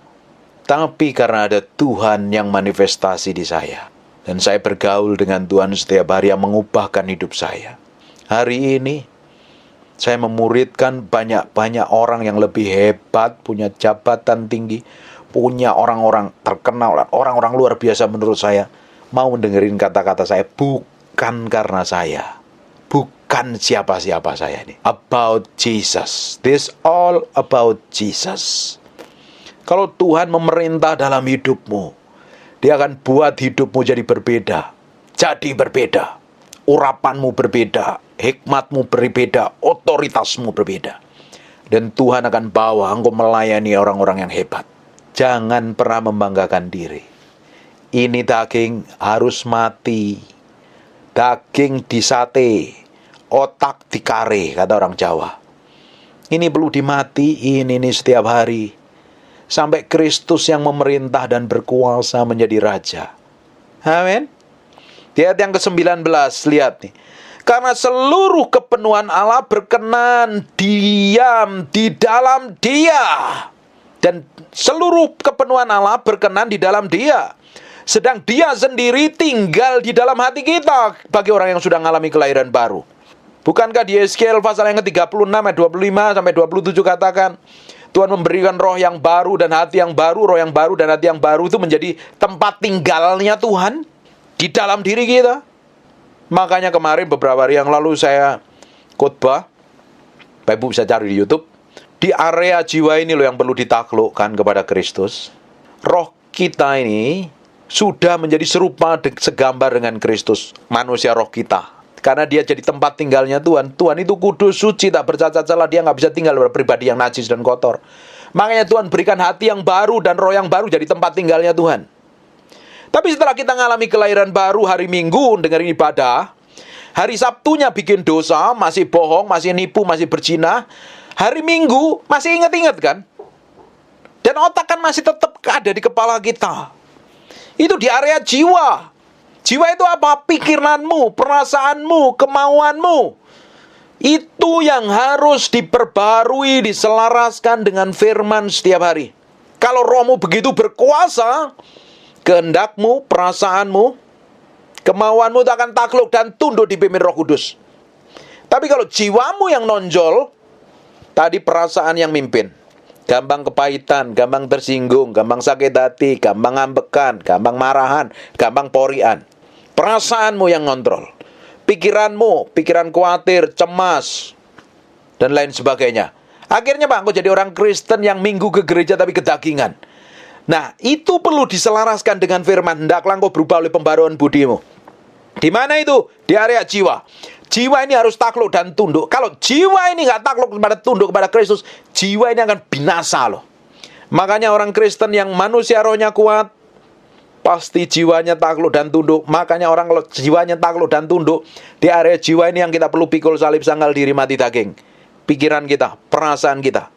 Speaker 1: Tapi karena ada Tuhan yang manifestasi di saya. Dan saya bergaul dengan Tuhan setiap hari yang mengubahkan hidup saya. Hari ini, saya memuridkan banyak-banyak orang yang lebih hebat, punya jabatan tinggi, punya orang-orang terkenal, orang-orang luar biasa menurut saya, mau mendengarin kata-kata saya, bukan karena saya. Bukan siapa-siapa saya ini. About Jesus. This all about Jesus. Kalau Tuhan memerintah dalam hidupmu, Dia akan buat hidupmu jadi berbeda. Jadi berbeda. Urapanmu berbeda. Hikmatmu berbeda. Otoritasmu berbeda. Dan Tuhan akan bawa engkau melayani orang-orang yang hebat. Jangan pernah membanggakan diri. Ini daging harus mati. Daging disate. Otak dikare, kata orang Jawa. Ini perlu dimatiin ini setiap hari. Sampai Kristus yang memerintah dan berkuasa menjadi raja. Amin. Di ayat yang ke-19, lihat nih. Karena seluruh kepenuhan Allah berkenan diam di dalam Dia. Dan seluruh kepenuhan Allah berkenan di dalam Dia. Sedang Dia sendiri tinggal di dalam hati kita. Bagi orang yang sudah mengalami kelahiran baru. Bukankah di Yeskiel pasal yang ke-36 ayat 25 sampai 27 katakan, Tuhan memberikan roh yang baru dan hati yang baru, roh yang baru dan hati yang baru itu menjadi tempat tinggalnya Tuhan di dalam diri kita. Makanya kemarin beberapa hari yang lalu saya khotbah, Bapak Ibu bisa cari di YouTube, di area jiwa ini loh yang perlu ditaklukkan kepada Kristus. Roh kita ini sudah menjadi serupa segambar dengan Kristus, manusia roh kita. Karena dia jadi tempat tinggalnya Tuhan. Tuhan itu kudus, suci, tak bercacat celah. Dia nggak bisa tinggal pada pribadi yang najis dan kotor. Makanya Tuhan berikan hati yang baru dan roh yang baru jadi tempat tinggalnya Tuhan. Tapi setelah kita mengalami kelahiran baru hari Minggu dengerin ibadah, hari Sabtunya bikin dosa, masih bohong, masih nipu, masih berzina, hari Minggu masih ingat-ingat kan? Dan otak kan masih tetap ada di kepala kita. Itu di area jiwa. Jiwa itu apa? Pikiranmu, perasaanmu, kemauanmu. Itu yang harus diperbarui, diselaraskan dengan firman setiap hari. Kalau rohmu begitu berkuasa, kehendakmu, perasaanmu, kemauanmu itu akan takluk dan tunduk dipimpin Roh Kudus. Tapi kalau jiwamu yang nonjol, tadi perasaan yang mimpin. Gampang kepahitan, gampang tersinggung, gampang sakit hati, gampang ngambekan, gampang marahan, gampang porian. Perasaanmu yang ngontrol. Pikiranmu, pikiran khawatir, cemas, dan lain sebagainya. Akhirnya Pak, engkau jadi orang Kristen yang minggu ke gereja tapi kedagingan. Nah, itu perlu diselaraskan dengan firman. Hendaklah engkau berubah oleh pembaruan budimu. Di mana itu? Di area jiwa. Jiwa ini harus takluk dan tunduk. Kalau jiwa ini nggak takluk kepada tunduk kepada Kristus, jiwa ini akan binasa loh. Makanya orang Kristen yang manusia rohnya kuat, pasti jiwanya takluk dan tunduk. Makanya orang kalau jiwanya takluk dan tunduk, di area jiwa ini yang kita perlu pikul salib sangkal diri mati daging. Pikiran kita, perasaan kita,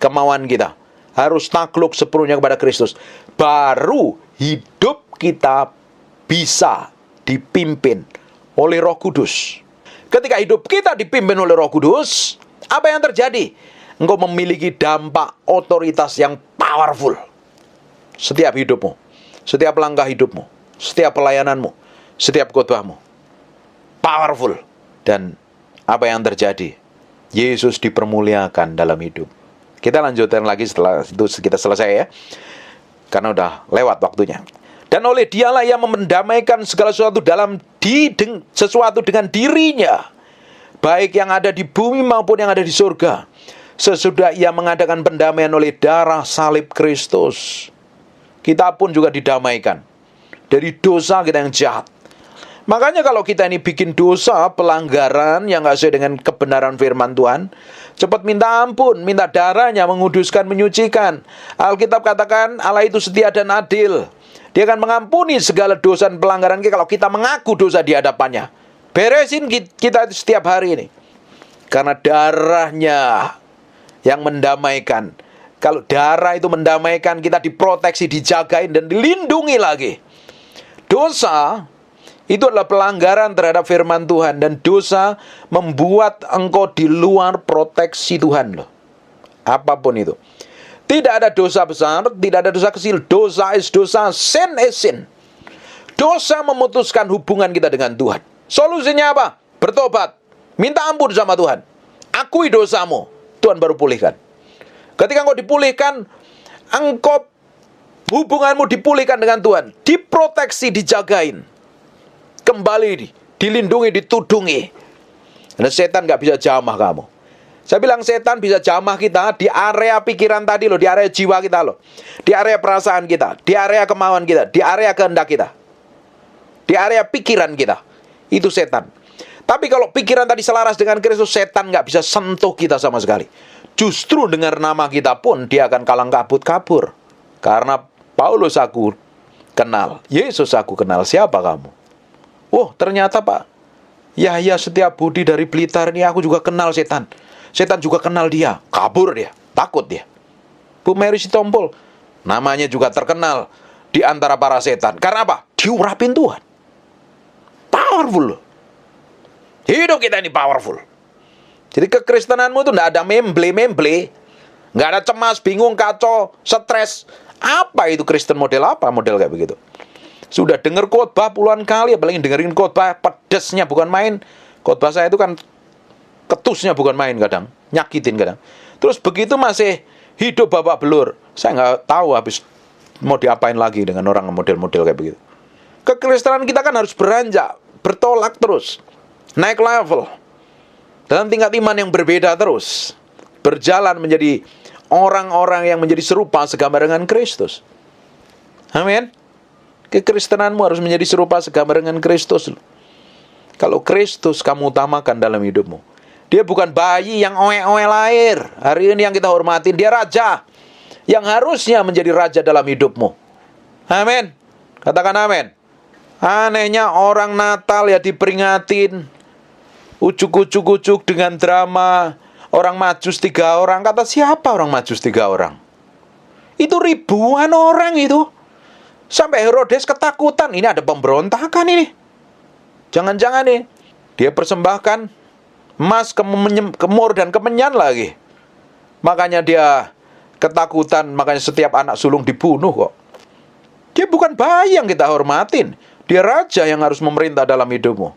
Speaker 1: kemauan kita harus takluk sepenuhnya kepada Kristus. Baru hidup kita bisa dipimpin oleh Roh Kudus. Ketika hidup kita dipimpin oleh Roh Kudus, apa yang terjadi? Engkau memiliki dampak otoritas yang powerful. Setiap hidupmu, setiap langkah hidupmu, setiap pelayananmu, setiap khotbahmu. Powerful. Dan apa yang terjadi? Yesus dipermuliakan dalam hidup. Kita lanjutkan lagi setelah itu kita selesai ya. Karena udah lewat waktunya. Dan oleh dialah yang mendamaikan segala sesuatu sesuatu dengan dirinya, baik yang ada di bumi maupun yang ada di surga, sesudah ia mengadakan pendamaian oleh darah salib Kristus. Kita pun juga didamaikan dari dosa kita yang jahat. Makanya kalau kita ini bikin dosa, pelanggaran yang gak sesuai dengan kebenaran firman Tuhan, cepat minta ampun, minta darahnya menguduskan, menyucikan. Alkitab katakan Allah itu setia dan adil. Dia akan mengampuni segala dosa dan pelanggaran kita kalau kita mengaku dosa di hadapannya. Beresin kita setiap hari ini. Karena darahnya yang mendamaikan. Kalau darah itu mendamaikan, kita diproteksi, dijagain, dan dilindungi lagi. Dosa itu adalah pelanggaran terhadap firman Tuhan. Dan dosa membuat engkau di luar proteksi Tuhan loh. Apapun itu. Tidak ada dosa besar, tidak ada dosa kecil. Dosa is dosa, sin is sin. Dosa memutuskan hubungan kita dengan Tuhan. Solusinya apa? Bertobat. Minta ampun sama Tuhan. Akui dosamu. Tuhan baru pulihkan. Ketika engkau dipulihkan, engkau hubunganmu dipulihkan dengan Tuhan. Diproteksi, dijagain. Kembali, dilindungi, ditudungi. Dan setan gak bisa jamah kamu. Saya bilang setan bisa jamah kita di area pikiran tadi loh, di area jiwa kita loh. Di area perasaan kita, di area kemauan kita, di area kehendak kita. Di area pikiran kita. Itu setan. Tapi kalau pikiran tadi selaras dengan Kristus, setan nggak bisa sentuh kita sama sekali. Justru dengar nama kita pun, dia akan kalang kabut-kabur. Karena Paulus aku kenal, Yesus aku kenal, siapa kamu? Oh, ternyata Pak Yahya Setiabudi dari Blitar ini aku juga kenal setan. Setan juga kenal dia, kabur dia, takut dia. Bu Mary Sitompul, namanya juga terkenal di antara para setan. Karena apa? Diurapin Tuhan. Powerful loh. Hidup kita ini powerful. Jadi kekristenanmu itu tidak ada memble-memble. Nggak ada cemas, bingung, kacau, stres. Apa itu Kristen model apa? Model kayak begitu. Sudah dengar khotbah puluhan kali, apalagi dengerin khotbah, pedesnya bukan main. Khotbah saya itu kan ketusnya bukan main kadang, nyakitin kadang. Terus begitu masih hidup babak belur. Saya nggak tahu habis mau diapain lagi dengan orang model-model kayak begitu. Kekristenan kita kan harus beranjak, bertolak terus, naik level, dalam tingkat iman yang berbeda terus, berjalan menjadi orang-orang yang menjadi serupa segambar dengan Kristus. Amin. Kekristenanmu harus menjadi serupa segambar dengan Kristus. Kalau Kristus kamu utamakan dalam hidupmu, dia bukan bayi yang oe-oe lahir. Hari ini yang kita hormatin, dia raja yang harusnya menjadi raja dalam hidupmu. Amin. Katakan amin. Anehnya orang Natal ya diperingatin, ujuk-ujuk dengan drama. Orang Majus 3 orang. Kata siapa orang Majus 3 orang? Itu ribuan orang itu. Sampai Herodes ketakutan. Ini ada pemberontakan ini. Jangan-jangan nih, dia persembahkan emas, kemur, dan kemenyan lagi. Makanya dia ketakutan, makanya setiap anak sulung dibunuh kok. Dia bukan bayi yang kita hormatin. Dia raja yang harus memerintah dalam hidupmu.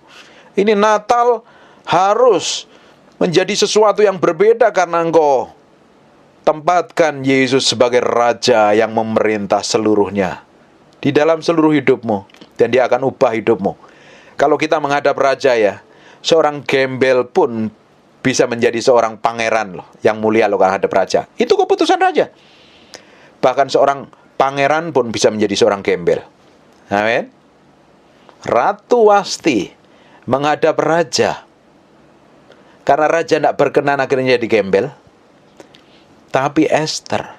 Speaker 1: Ini Natal harus menjadi sesuatu yang berbeda karena engkau tempatkan Yesus sebagai raja yang memerintah seluruhnya di dalam seluruh hidupmu, dan dia akan ubah hidupmu. Kalau kita menghadap raja ya, seorang gembel pun bisa menjadi seorang pangeran loh, yang mulia loh kalau hadap raja. Itu keputusan raja. Bahkan seorang pangeran pun bisa menjadi seorang gembel. Amin. Ratu Wasti menghadap raja. Karena raja tidak berkenan akhirnya jadi gembel. Tapi Esther,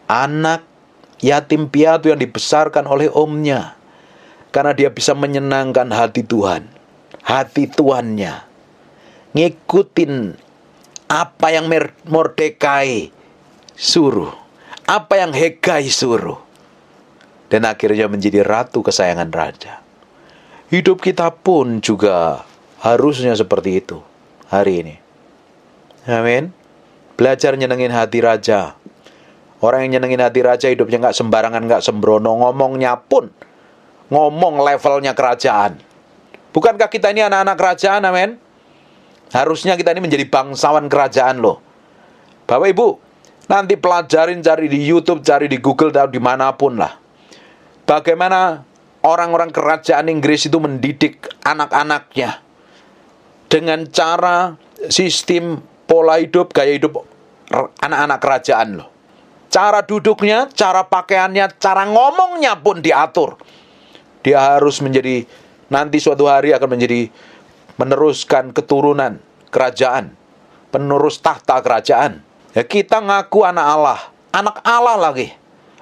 Speaker 1: anak yatim piatu yang dibesarkan oleh omnya, karena dia bisa menyenangkan hati Tuhan, hati tuannya, ngikutin apa yang Mordekai suruh, apa yang Hegai suruh, dan akhirnya menjadi ratu kesayangan raja. Hidup kita pun juga harusnya seperti itu hari ini. Amin. Belajar nyenengin hati raja. Orang yang nyenengin hati raja hidupnya nggak sembarangan, nggak sembrono. Ngomongnya pun ngomong levelnya kerajaan. Bukankah kita ini anak-anak kerajaan, amin? Harusnya kita ini menjadi bangsawan kerajaan loh. Bapak Ibu, nanti pelajarin, cari di YouTube, cari di Google, atau dimanapun lah. Bagaimana orang-orang kerajaan Inggris itu mendidik anak-anaknya dengan cara sistem pola hidup, gaya hidup anak-anak kerajaan loh. Cara duduknya, cara pakaiannya, cara ngomongnya pun diatur. Dia harus menjadi, nanti suatu hari akan menjadi meneruskan keturunan kerajaan, penerus tahta kerajaan. Ya, kita ngaku anak Allah lagi.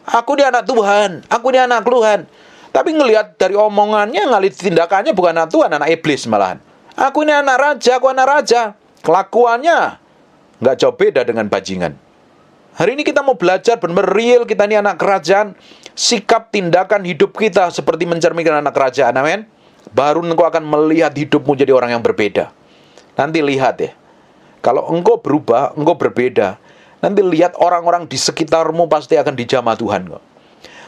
Speaker 1: Aku dia anak Tuhan, aku dia anak Tuhan. Tapi ngelihat dari omongannya, ngelihat tindakannya bukan anak Tuhan, anak iblis malahan. Aku ini anak raja, aku anak raja. Kelakuannya nggak jauh beda dengan bajingan. Hari ini kita mau belajar benar-benar real, kita ini anak kerajaan. Sikap tindakan hidup kita seperti mencerminkan anak kerajaan, amin. Baru engkau akan melihat hidupmu jadi orang yang berbeda. Nanti lihat ya, kalau engkau berubah, engkau berbeda, nanti lihat orang-orang di sekitarmu pasti akan dijamah Tuhan kok.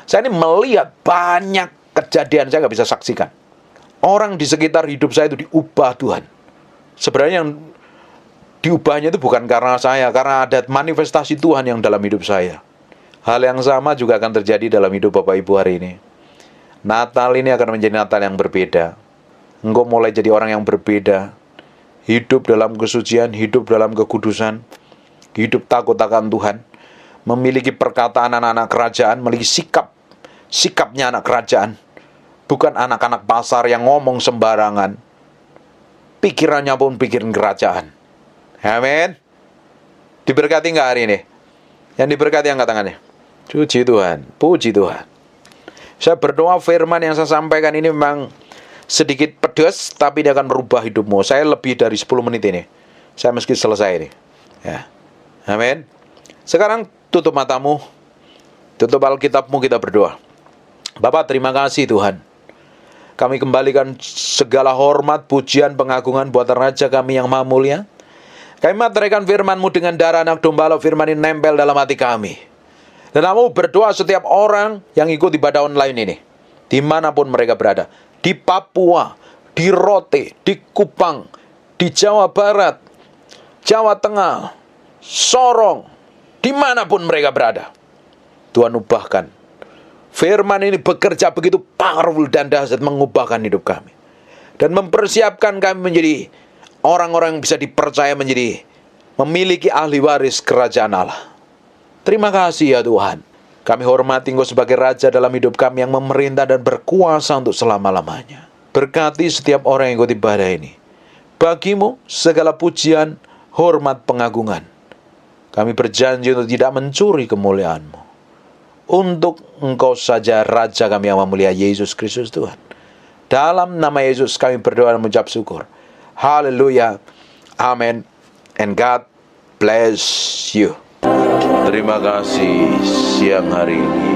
Speaker 1: Saya ini melihat banyak kejadian, saya nggak bisa saksikan. Orang di sekitar hidup saya itu diubah Tuhan. Sebenarnya yang diubahnya itu bukan karena saya, karena ada manifestasi Tuhan yang dalam hidup saya. Hal yang sama juga akan terjadi dalam hidup Bapak Ibu hari ini. Natal ini akan menjadi Natal yang berbeda. Engkau mulai jadi orang yang berbeda. Hidup dalam kesucian, hidup dalam kekudusan, hidup takut akan Tuhan. Memiliki perkataan anak-anak kerajaan, memiliki sikapnya anak kerajaan. Bukan anak-anak pasar yang ngomong sembarangan. Pikirannya pun pikiran kerajaan. Amin. Diberkati nggak hari ini? Yang diberkati angkat tangannya. Puji Tuhan, puji Tuhan. Saya berdoa firman yang saya sampaikan ini memang sedikit pedas, tapi dia akan merubah hidupmu. Saya lebih dari 10 menit ini. Saya meski selesai ini. Ya. Amin. Sekarang tutup matamu, tutup Alkitabmu, kita berdoa. Bapak, terima kasih Tuhan. Kami kembalikan segala hormat, pujian, pengagungan buat Raja kami yang maha mulia. Kami materaikan firman-Mu dengan darah anak domba, firman ini nempel dalam hati kami. Dan kamu berdoa setiap orang yang ikut ibadah online ini, dimanapun mereka berada, di Papua, di Rote, di Kupang, di Jawa Barat, Jawa Tengah, Sorong, dimanapun mereka berada. Tuhan ubahkan. Firman ini bekerja begitu powerful dan dahsyat, mengubahkan hidup kami. Dan mempersiapkan kami menjadi orang-orang yang bisa dipercaya menjadi memiliki ahli waris kerajaan Allah. Terima kasih ya Tuhan. Kami hormati Engkau sebagai Raja dalam hidup kami yang memerintah dan berkuasa untuk selama-lamanya. Berkati setiap orang yang ikut ibadah ini. Bagimu segala pujian, hormat, pengagungan. Kami berjanji untuk tidak mencuri kemuliaan-Mu. Untuk Engkau saja Raja kami yang memulia, Yesus Kristus Tuhan. Dalam nama Yesus kami berdoa dan mengucap syukur. Haleluya. Amen. And God bless you. Terima kasih siang hari ini.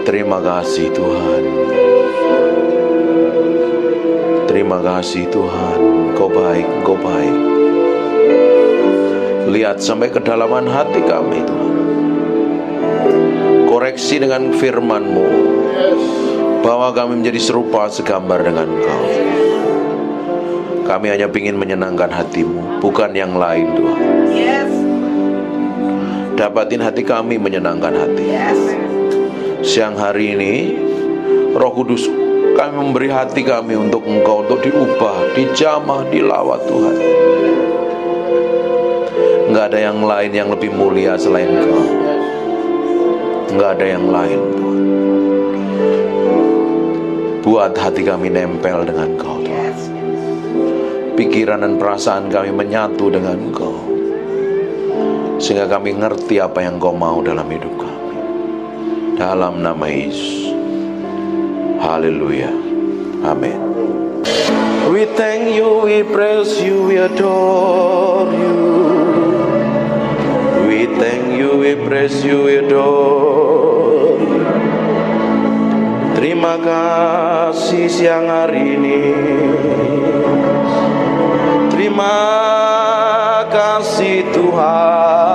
Speaker 1: Terima kasih Tuhan. Terima kasih Tuhan. Engkau baik, Engkau baik. Lihat sampai kedalaman hati kami Tuhan. Koreksi dengan firman-Mu, bahwa kami menjadi serupa segambar dengan Engkau. Kami hanya ingin menyenangkan hati-Mu, bukan yang lain Tuhan. Dapatin hati kami menyenangkan hati. Siang hari ini Roh Kudus, kami memberi hati kami untuk Engkau, untuk diubah, dijamah, dilawat Tuhan. Enggak ada yang lain yang lebih mulia selain Engkau. Enggak ada yang lain Tuhan. Buat hati kami nempel dengan Engkau Tuhan. Pikiran dan perasaan kami menyatu dengan Engkau, sehingga kami ngerti apa yang Engkau mau dalam hidup kami. Dalam nama Yesus. Haleluya. Amin. We thank you, we praise you, we adore you. We thank you, we praise you, we adore you. Terima kasih siang hari ini. Terima kasih Tuhan.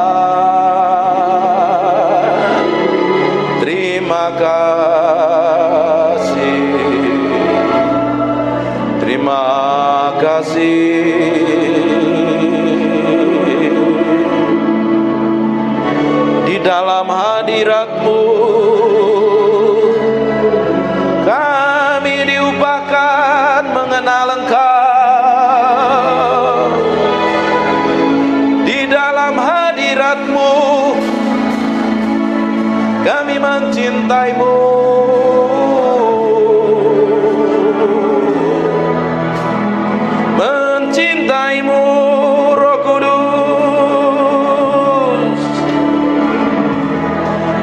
Speaker 1: Terima kasih. Terima kasih. Di dalam hadirat-Mu kami diubahkan mengenal Engkau. Di dalam hadirat-Mu kami mencintai-Mu. Mencintaimu Roh Kudus.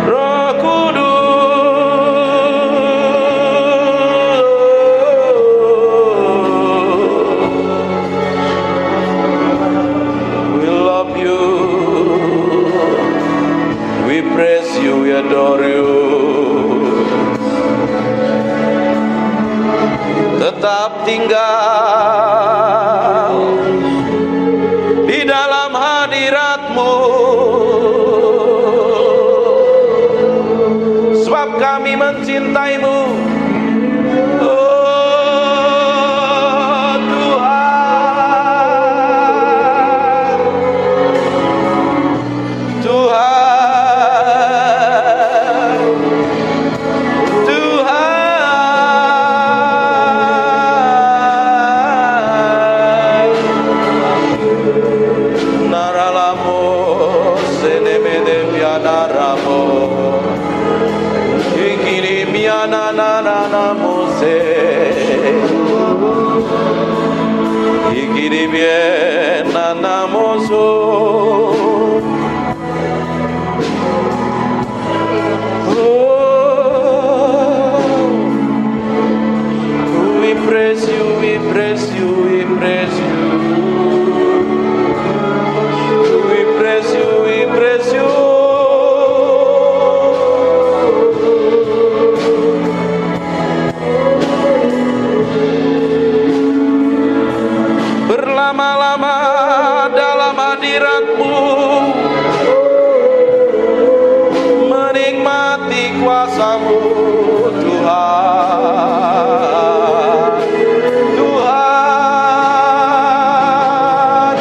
Speaker 1: Roh Kudus. We love you. We praise you, we adore you. Tetap tinggal di dalam hadirat-Mu, sebab kami mencintaimu. Oh Tuhan, Tuhan, Tuhan. Naralamo senemede pianaramo, ikiri miana nanamo se, ikiri biena namo so. We praise you, we praise you, we praise you. We praise you, we praise you. Berlama-lama dalam hadirat-Mu, menikmati kuasa-Mu Tuhan. Tuhan,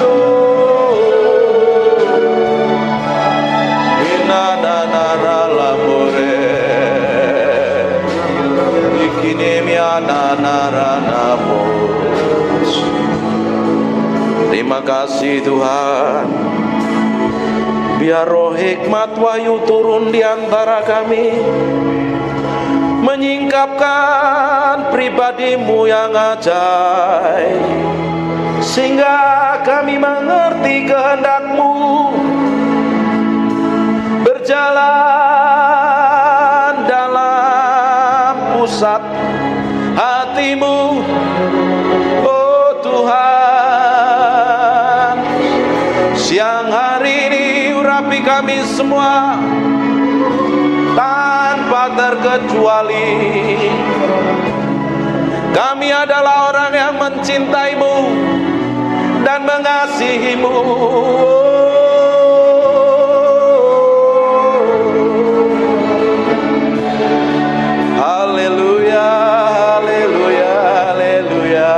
Speaker 1: inananaramore, ikinemiananaranamos. Terima kasih Tuhan. Biar roh hikmat wahyu turun di antara kami, menyingkapkan pribadi-Mu yang ajaib, sehingga kami mengerti kehendak-Mu, berjalan dalam pusat hati-Mu. Oh Tuhan, siang hari ini kami semua tanpa terkecuali. Kami adalah orang yang mencintaimu dan mengasihimu. Haleluya, haleluya, haleluya.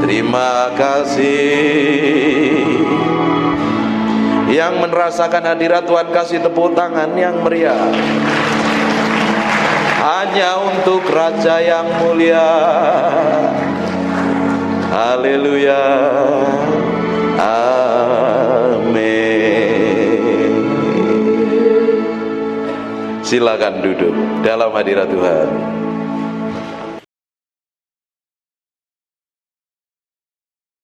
Speaker 1: Terima kasih. Yang merasakan hadirat Tuhan kasih tepuk tangan yang meriah. Hanya untuk Raja yang mulia. Haleluya. Amin. Silakan duduk dalam hadirat Tuhan.